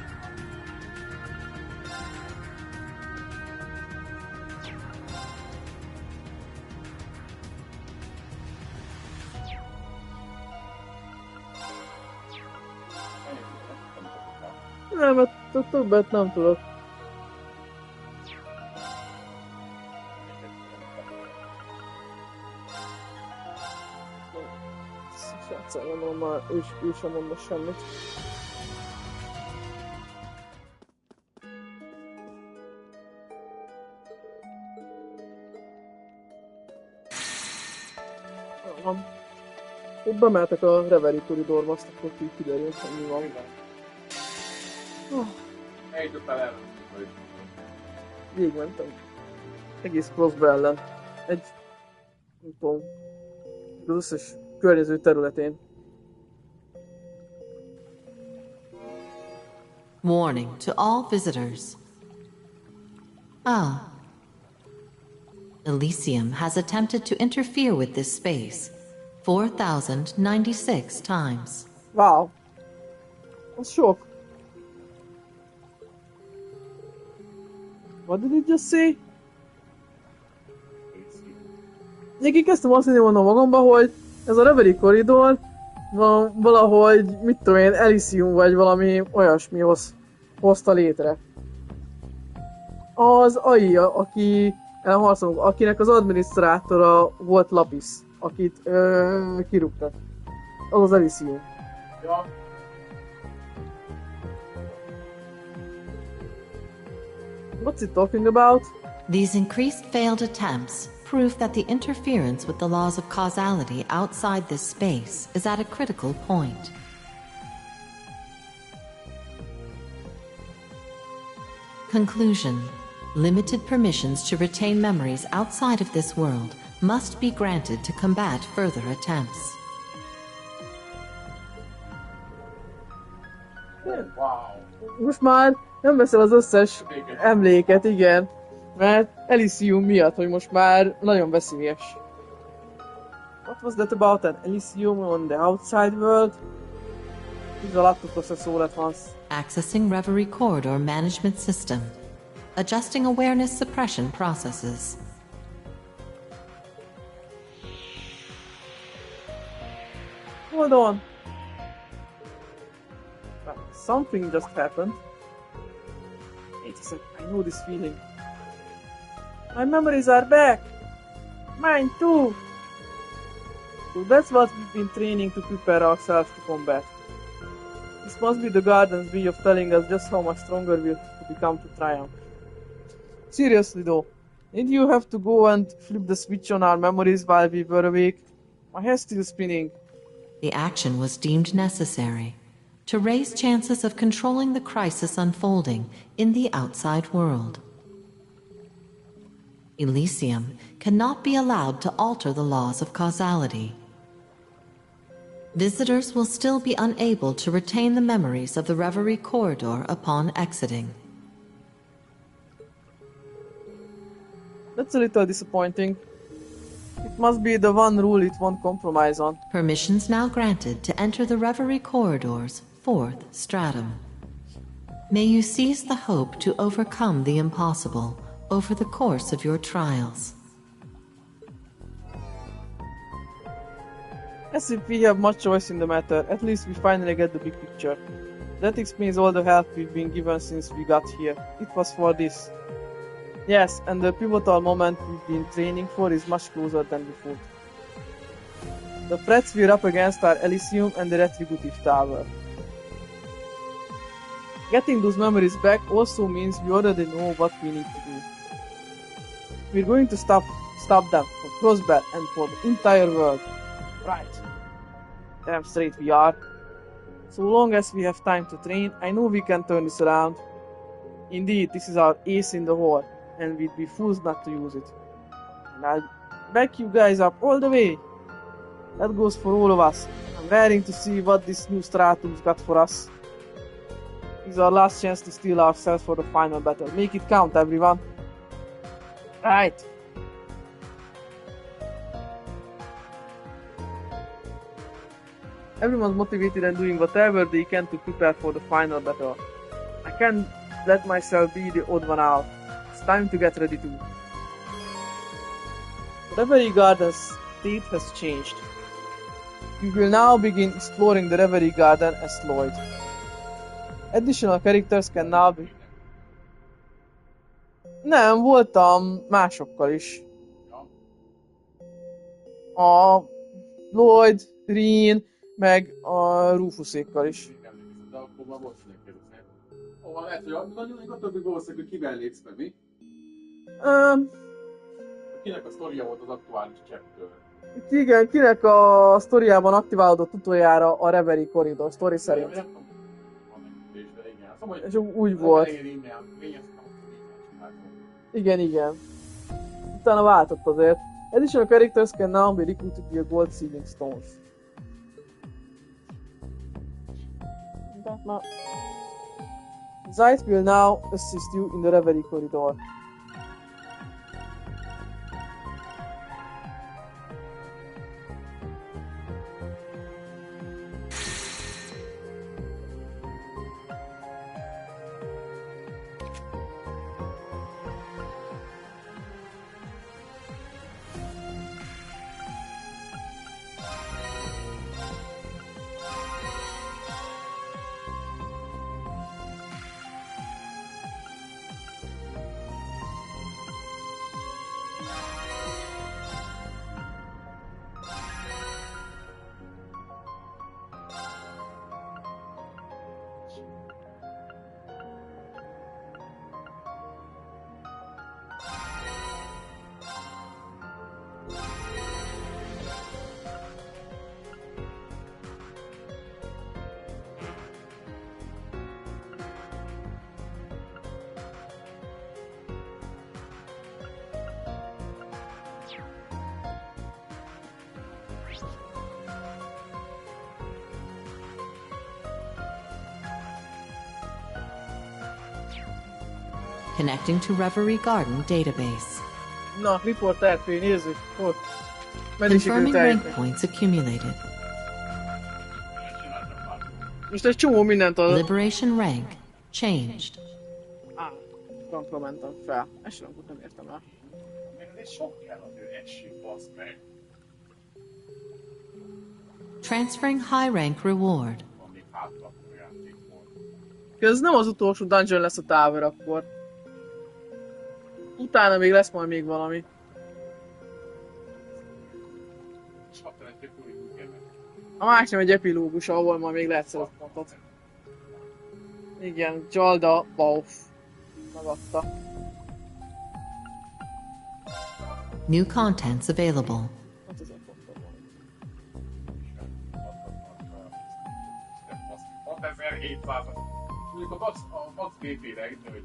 Nem, mert többet nem tudok. Sráccal gondolom már, ő sem mond most semmit. Van. Itt bemeltek a Reverie koridorba, azt akkor kiderül, hogy mi van. Végigmentem. Egész crossba ellen. Egy... nem tudom... az összes környező területén. Warning to all visitors. Elysium has attempted to interfere with this space 4,096 times. Wow! Az sok! What did it just say? Egyébként kezdtem azt hinni mondom magamba, hogy ez a Reverie korridor van valahogy, mit tudom én, Elysium vagy valami olyasmi hozta létre. Az AI, aki elharcolunk, akinek az adminisztrátora volt Lapis, akit kirúgtak. Az az Elysium. Ja. What's it talking about? These increased failed attempts prove that the interference with the laws of causality outside this space is at a critical point. Conclusion. Limited permissions to retain memories outside of this world must be granted to combat further attempts. Wow. Most már nem veszel az összes emléket, igen. Mert Elysium miatt, hogy most már nagyon veszélyes. What was that about an Elysium on the outside world? Ez a laptopról szó lett Hans. Accessing Reverie Corridor Management System. Adjusting awareness suppression processes. Hold on. Something just happened. Wait a sec, I know this feeling. My memories are back! Mine too! So that's what we've been training to prepare ourselves to combat. This must be the Garden's way of telling us just how much stronger we'll become to triumph. Seriously though, did you have to go and flip the switch on our memories while we were awake? My head's still spinning. The action was deemed necessary to raise chances of controlling the crisis unfolding in the outside world. Elysium cannot be allowed to alter the laws of causality. Visitors will still be unable to retain the memories of the Reverie Corridor upon exiting. That's a little disappointing. It must be the one rule it won't compromise on. Permissions now granted to enter the Reverie Corridor's 4th stratum. May you seize the hope to overcome the impossible over the course of your trials. As if we have much choice in the matter, at least we finally get the big picture. That explains all the help we've been given since we got here. It was for this. Yes, and the pivotal moment we've been training for is much closer than before. The threats we're up against are Elysium and the Retributive Tower. Getting those memories back also means we already know what we need to do. We're going to stop them for Crossbell and for the entire world. Right. Damn straight we are. So long as we have time to train, I know we can turn this around. Indeed, this is our ace in the hole, and we'd be fools not to use it. And I'll back you guys up all the way. That goes for all of us. I'm raring to see what this new Stratum's got for us. This is our last chance to steal ourselves for the final battle. Make it count, everyone. Right. Everyone's motivated and doing whatever they can to prepare for the final battle. I can't let myself be the odd one out. It's time to get ready too. The Reverie Garden's state has changed. We will now begin exploring the Reverie Garden as TLoH. Additional characters can now be... Nem, voltam másokkal is. A Lloyd, Rin, meg a Rufusékkal is. De akkor már most megkérdezem. Lehet, hogy a többi valószínűleg, hogy kivel lépsz be, mi? Kinek a sztoria volt az aktuális chapter? Igen, kinek a sztoriában aktiválódott utoljára a Reverie Corridor sztori szerint. És úgy volt. Igen. Utána váltott azért. Additional characters can now be recruited via gold sealing stones. Zeit will now assist you in the Reverie Corridor. Connecting to Reverie Garden database. Na, report RP, nézzük. Ott. Confirming rank points accumulated. Most egy csomó mindent ad. Liberation rank changed. Frontról mentem fel. Ezt sem nem értem el. Ez sok kell az ő egység, bassz meg. Transferring high rank reward. Ami hátlapó játék volt. Ez nem az utolsó dungeon lesz a Tower akkor. Utána még lesz majd még valami. A másik egy epilógus, ahol majd még lehet szereppontot. Igen, Jalda Bauf megadta. New contents available. 6000 pontot van. 6700. Mondjuk a max BP-re itt, hogy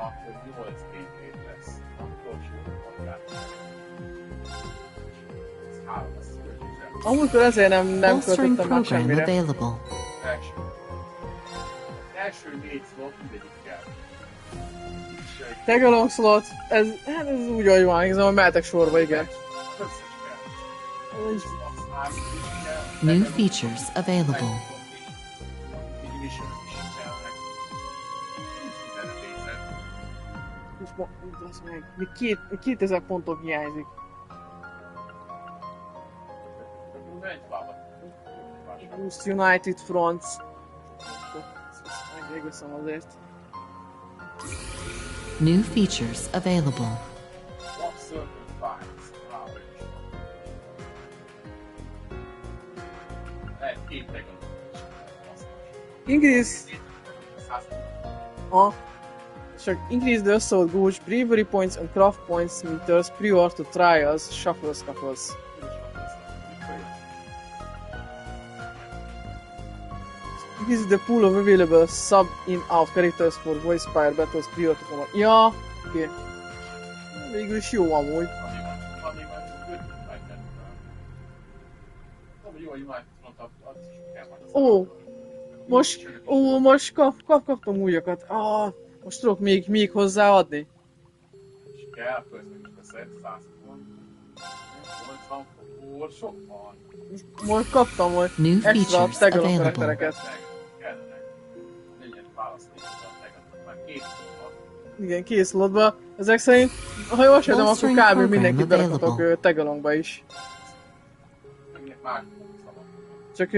akkor 8 BP lesz. Akkor sorolhatják. Ez 3 lesz születésre. Amúgykor ezért nem Bolstering költöttem már program semmire. available. Első 4 slot mindegyik kell. Tagalong slot, ez úgy ahogy van, igazából mehetek sorba, igen. Összes kell. Ez New features available. még 2000 pontok hiányzik. Boost United Fronts. Megveszem azért. New features available. két tegon. Increase... Csak increase the assault gauge, bravery points and craft points meters prior to trials, shuffles. Increase the pool of available sub in-out characters for voice fire battles prior to combat. Ja, oké. Okay. Végül is jó amúgy. Most kaptam újakat. Most tudok még hozzáadni. Most kaptam extra tegalom karaktereket. Igen, kész slotba. Ezek szerint, ha jól sejtem, akkor kb. Mindenkit berakhatok tegalomba is. Csak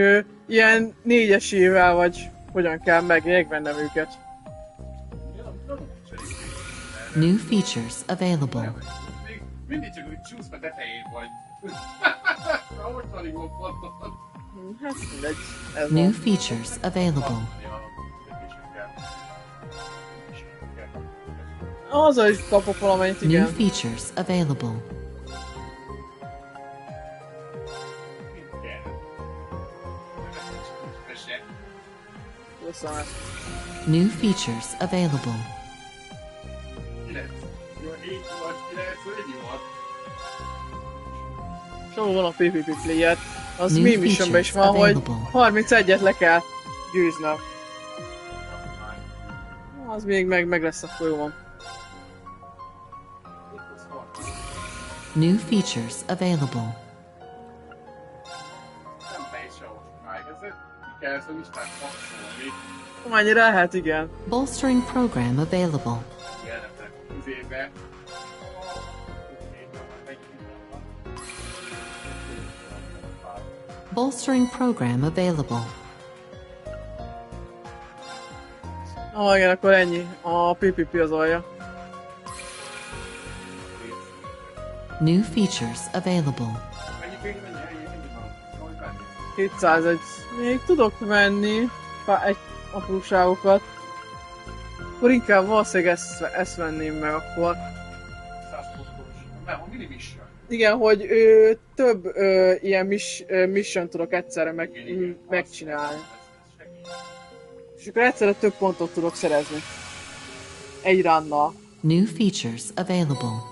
ilyen 4-esével vagy hogyan kell megvennem őket. New features available. Mindig csak úgy csúszva tetején vagy. Ott van jól ponton. Hát mindegy. New features available. Azzal is kapok valamennyit, igen. New features available. New features available. Sehol van a PvP player, az mi missionben is van, hogy 31-et le kell győznöm. Az még meg lesz, akkor jó van. New features available. Amennyire lehet, igen. Bolstering program available. Bolstering program available. Igen, akkor ennyi. A PvP az alja. New features available. 201. Még tudok venni egy apróságokat. Akkor inkább valószínűleg ezt venném meg akkor. Igen, hogy több ilyen mission tudok egyszerre megcsinálni. És akkor egyszerre több pontot tudok szerezni. Egy runnal. New features available.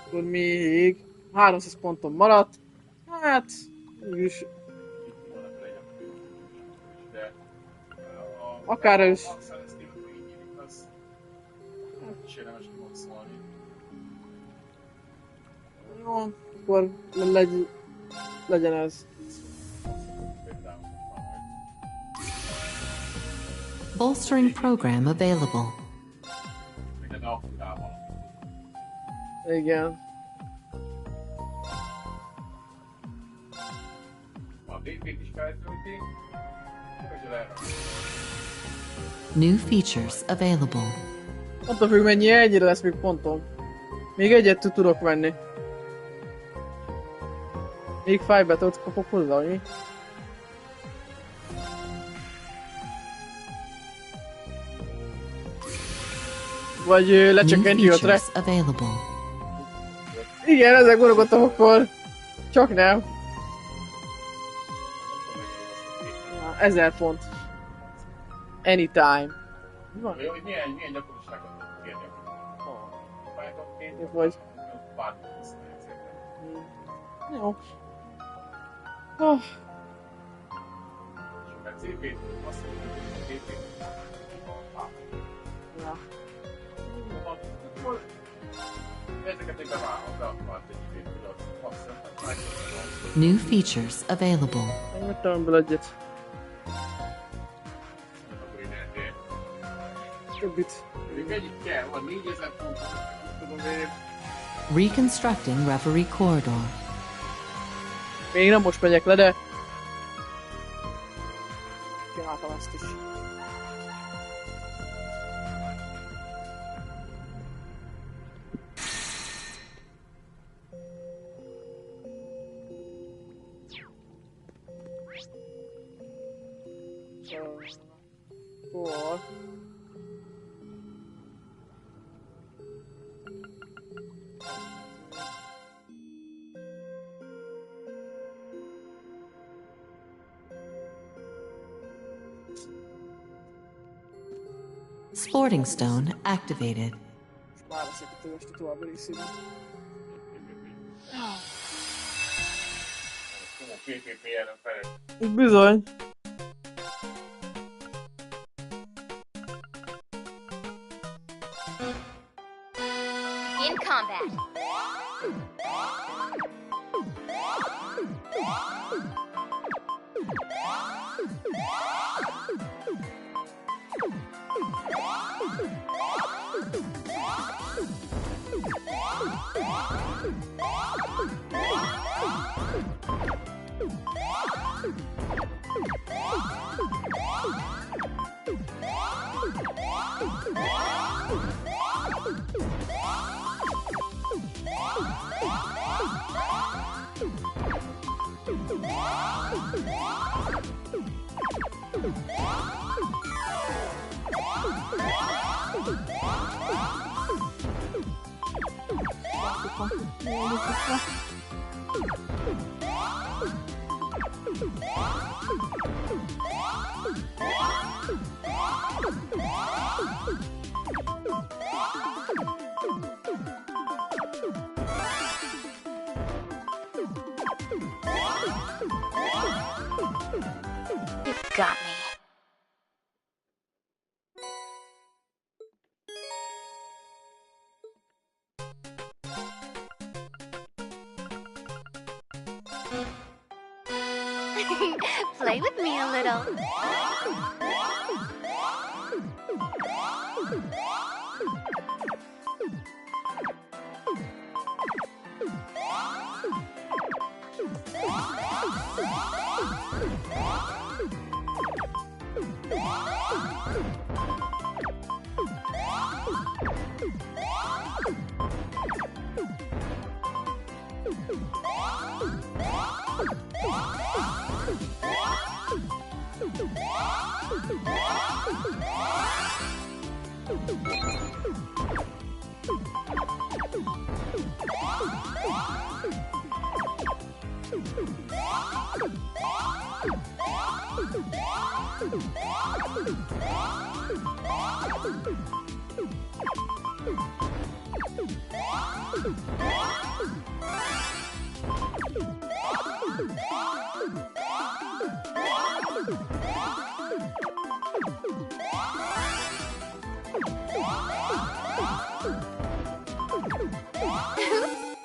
Akkor még 300 ponton maradt. Hát, mégis. Akár is. Jó, akkor legyen ez. Bolstering program available. Igen. New features available. Attól függ, mennyi, egyre lesz még pontom. Még egyet tudok venni. Még 5 battle-t kapok hozzá, mi? Vagy lecsökkenti 5-re. Igen, ezzel gondolkodtam akkor. Csak nem. 1000 pont. Anytime. Mi van? Jó, hogy milyen gyakoriságot kérni. Vagy. Jó. Oh. Ja. New features available. Megvettem ebből egyet. Többit. Reconstructing Reverie corridor. Még nem most megyek le, de... Csináltam ezt is. Cool. Sporting Stone activated. Már leszek a tövest a további részében. Csomó PPP ellen felett. Bizony. In combat. You've got me. Play with me a little.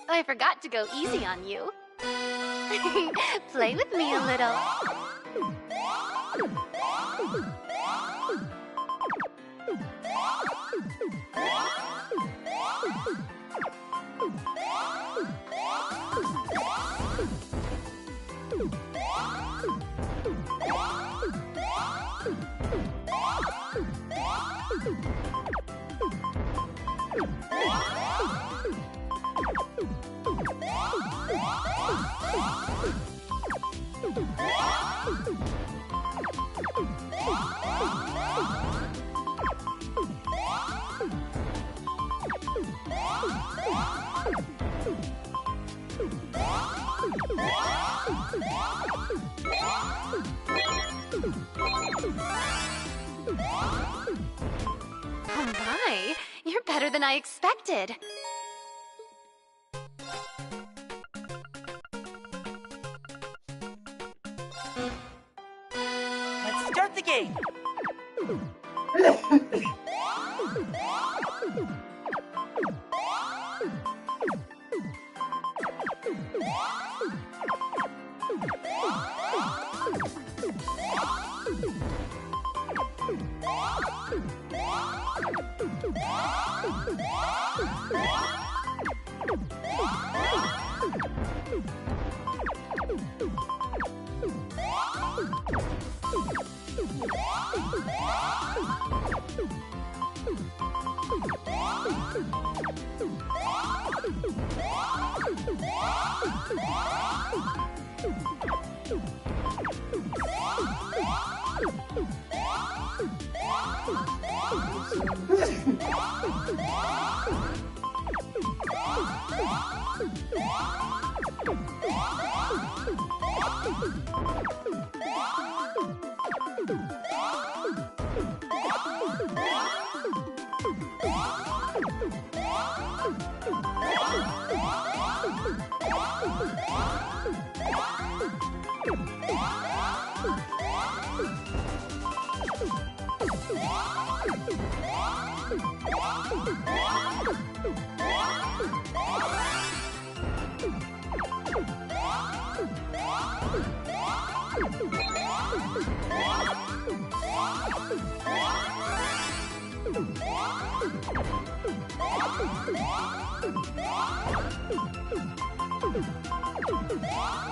I forgot to go easy on you. Play with me a little. Oh my, you're better than I expected. Let's start the game.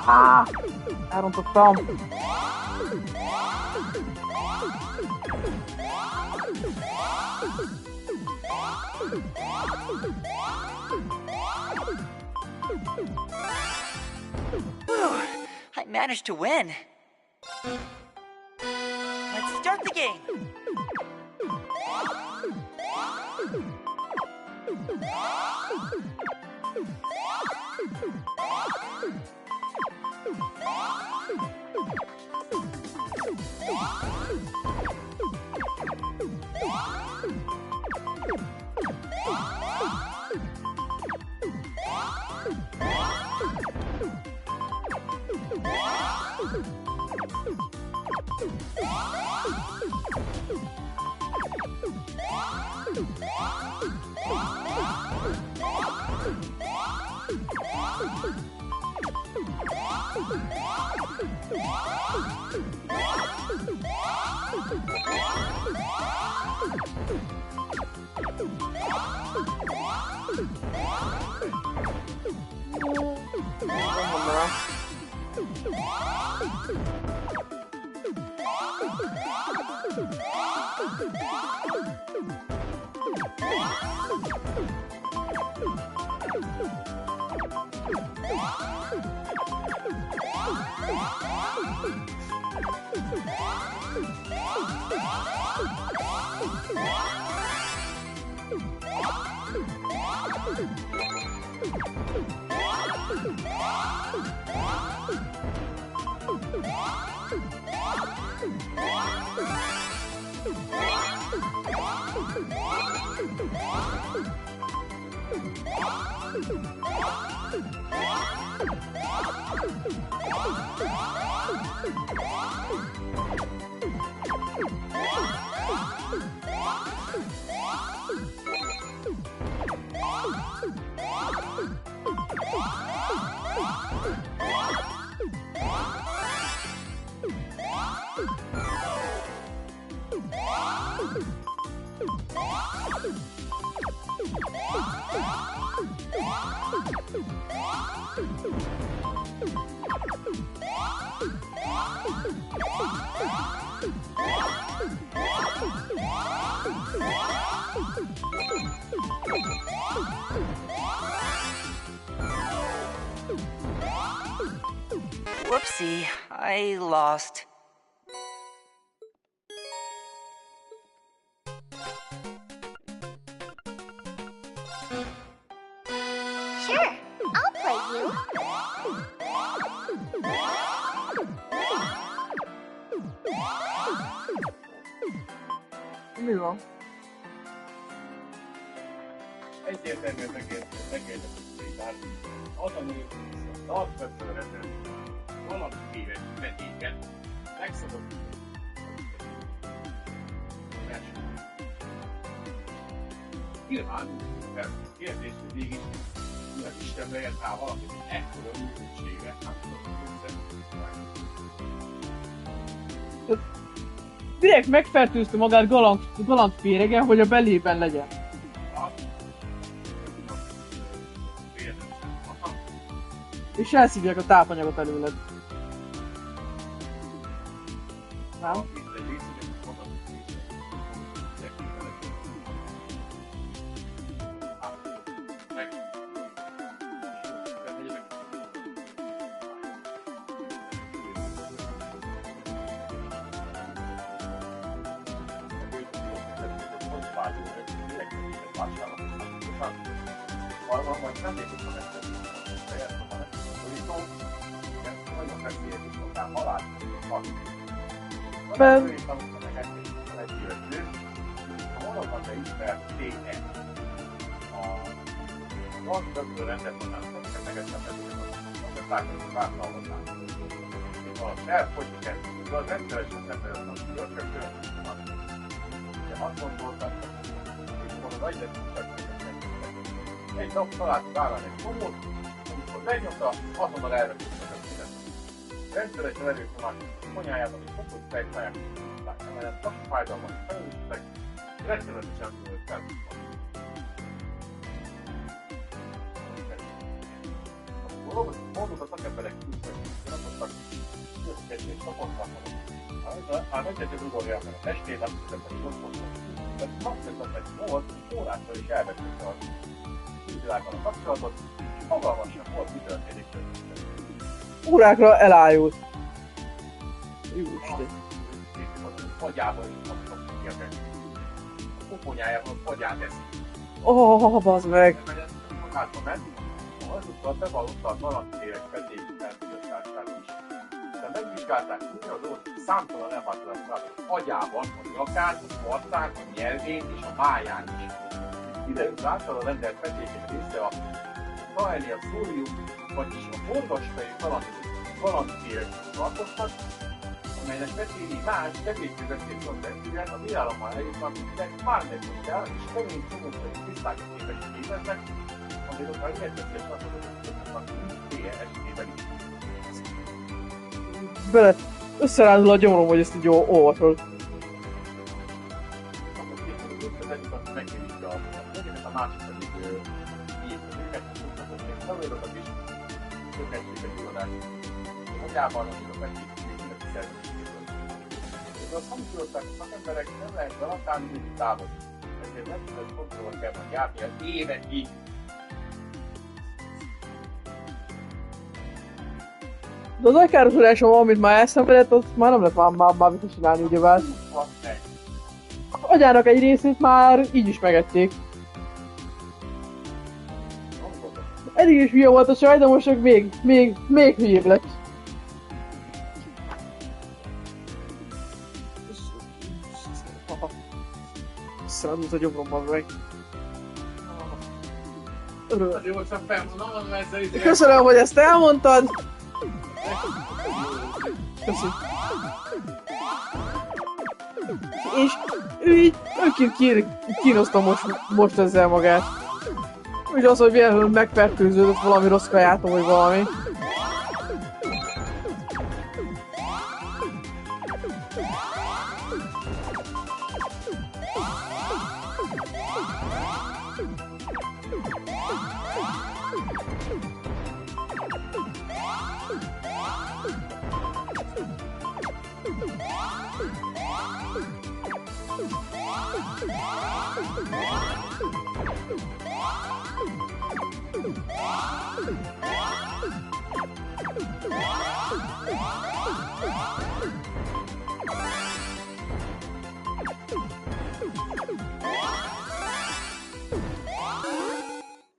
Elrontottam. I managed to win. Let's start the game. Whoopsie, I lost. Sure, I'll play you. Mi van? Egyértelműen megérdemelték, tehát az a nő, az alapvetően rendelkező, valami éves vetéket megszabadult a versenyt. Nyilván, mert kérdés, hogy végig az Istenbe ért rá valaki, hogy ekkora működségre, hát Direkt megfertőzte magát galant féregen, hogy a belében legyen. És elszívják a tápanyagot előled. Nem? Egy nap talált vállán egy komót, amikor megnyomta, azonnal elrepültek a színet. Rendszeresen előszomák konyájában és kopott fejfáják tudták, amelyen csak fájdalmat felültek, rettenetesen tudott felszívni. Mondod a szakemberek küzdtek, nem tudtak küzdetni és tapasztalni. Hát egyetlen ugorja, mert a testét azt hiszem, hogy ott mondom. De napközben egy órától is elvesztette a külvilágban a kapcsolatot, és fogalmas sem volt, mi történik közöttük. Órákra elájult. Jóisten. Fagyában is kapcsolat ilyenek. A koponyájában a fagyát eszik. Bazd meg. Hátba ment, azután bevallotta a galantérek fedélyi elfogyasztását is. De megvizsgálták úgy az ott számtalan elváltozást agyában, a nyakán, a arcán, a nyelvén és a máján is. Kiderült által a rendelt fedélyen része a Taelia szórium, vagyis a forgasfejű galantérek tartoztak, amelynek vetéri más, kevésbé veszélyes koncepcióját a világommal eljutnak, már megmondják, és kemény csomószerű tisztákat képesek képeznek, azért már érkezés azok tél esetében is. Bele összerándul a gyomrom, hogy ezt így olvasod. Akkor készül az egyik, azt megkérdítja a másik pedig őket, és felőröket is tökéletséget gyulladást. Agyában, amíg a megkérdítőket szervezetéből. És azt hangsúlyozták a szakemberek, nem lehet garantálni, hogy távozik. Ezért nem tudod kontrollat kell majd járni az évekig. De az agykárosodásom, amit már elszenvedett, az már nem lehet már mit csinálni, ugyebár. Az agyának egy részét már így is megették. Eddig is hülye volt a saj, de most még hülyébb lett. Szeradult a gyomromban meg. Köszönöm, hogy ezt elmondtad. Köszi. És ő kínoszta most ezzel magát. Úgy az, hogy véletlenül megfertőződött valami rossz kajától, vagy valami.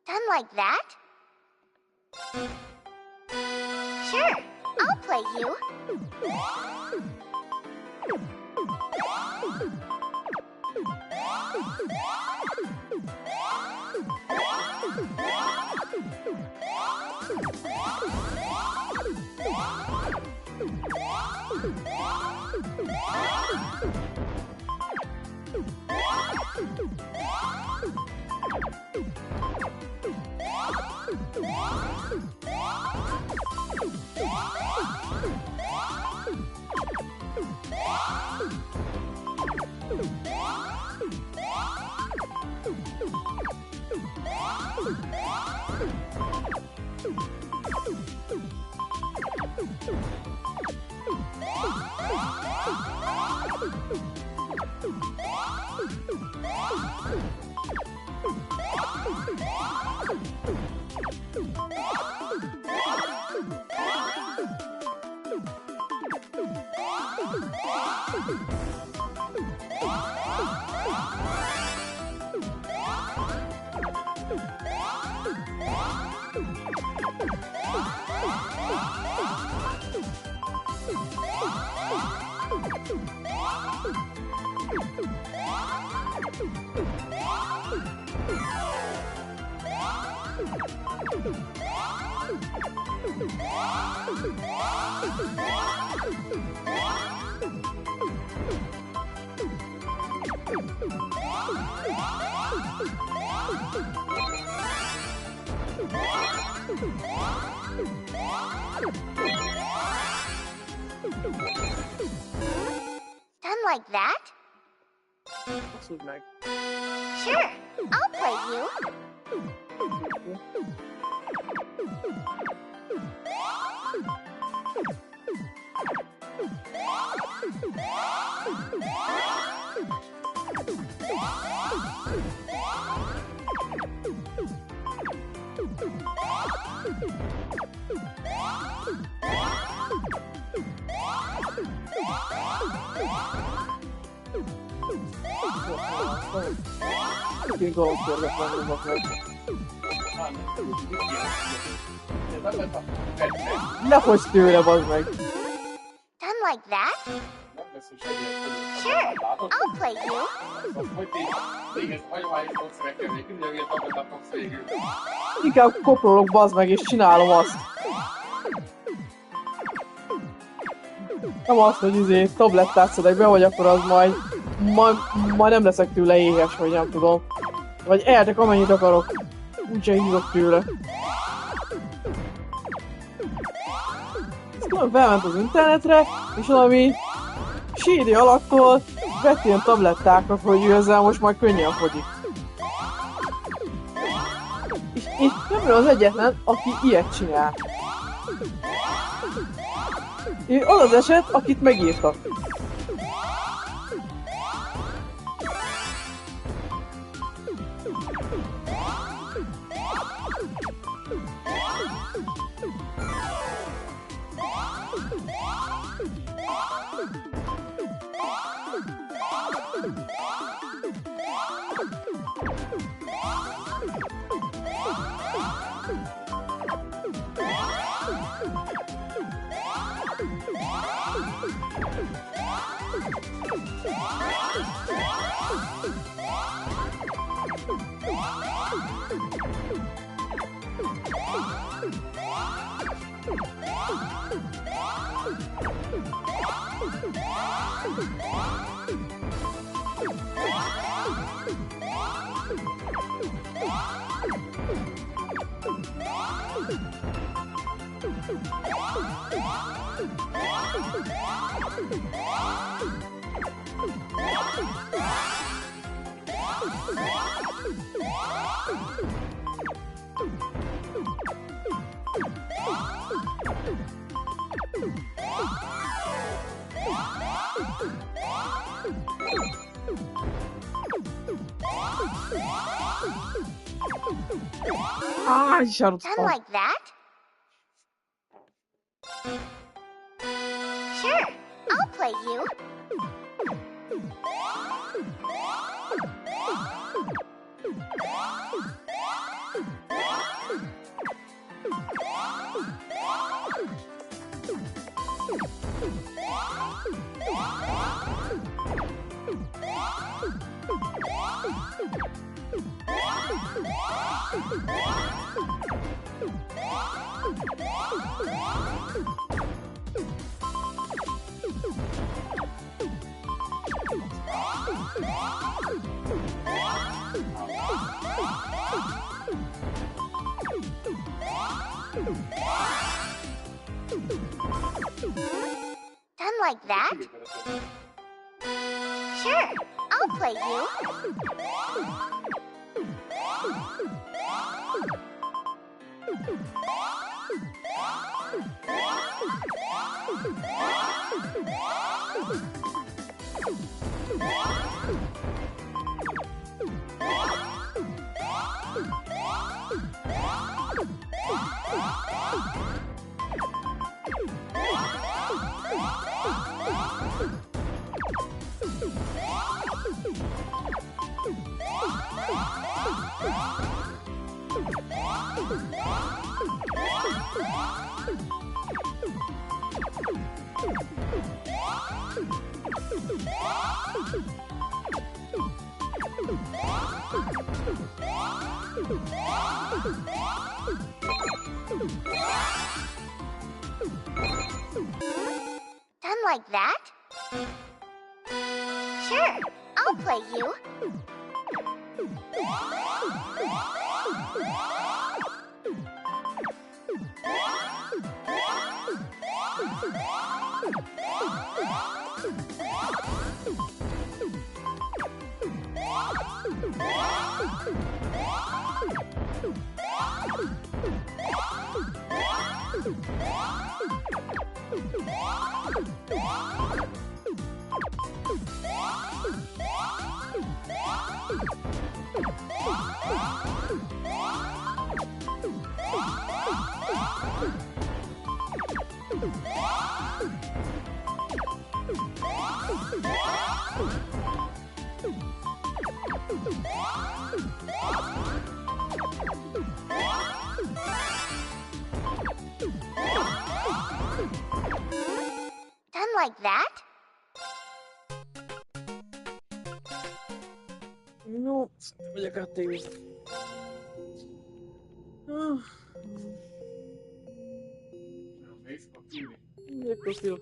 Done like that? Sure, I'll play you. Done like that? Basszud meg. Sure, I'll play you. Én galambtörget megmondok meg. Lefogysz tőle, bazd meg! Done like that? Sure, I'll play you. Inkább koprolok, bazd meg, és csinálom azt. Nem azt, hogy tablettát szedek be, vagy akkor az majd nem leszek tőle éhes, vagy nem tudom. Vagy eltek amennyit akarok. Úgyse hívok tőle. Ez külön felment az internetre, és valami sédi alaktól vett ilyen tablettákat, hogy ő ezzel most majd könnyen fogyik. És nem ő az egyetlen, aki ilyet csinál. Az az eset, akit megírtak. Done like that? Sure, I'll play you. Done like that? Sure, I'll play you. Done like that? Sure, I'll play you. Done like that? No, megyek át tévézni. Mész a fülni. Megyek a film.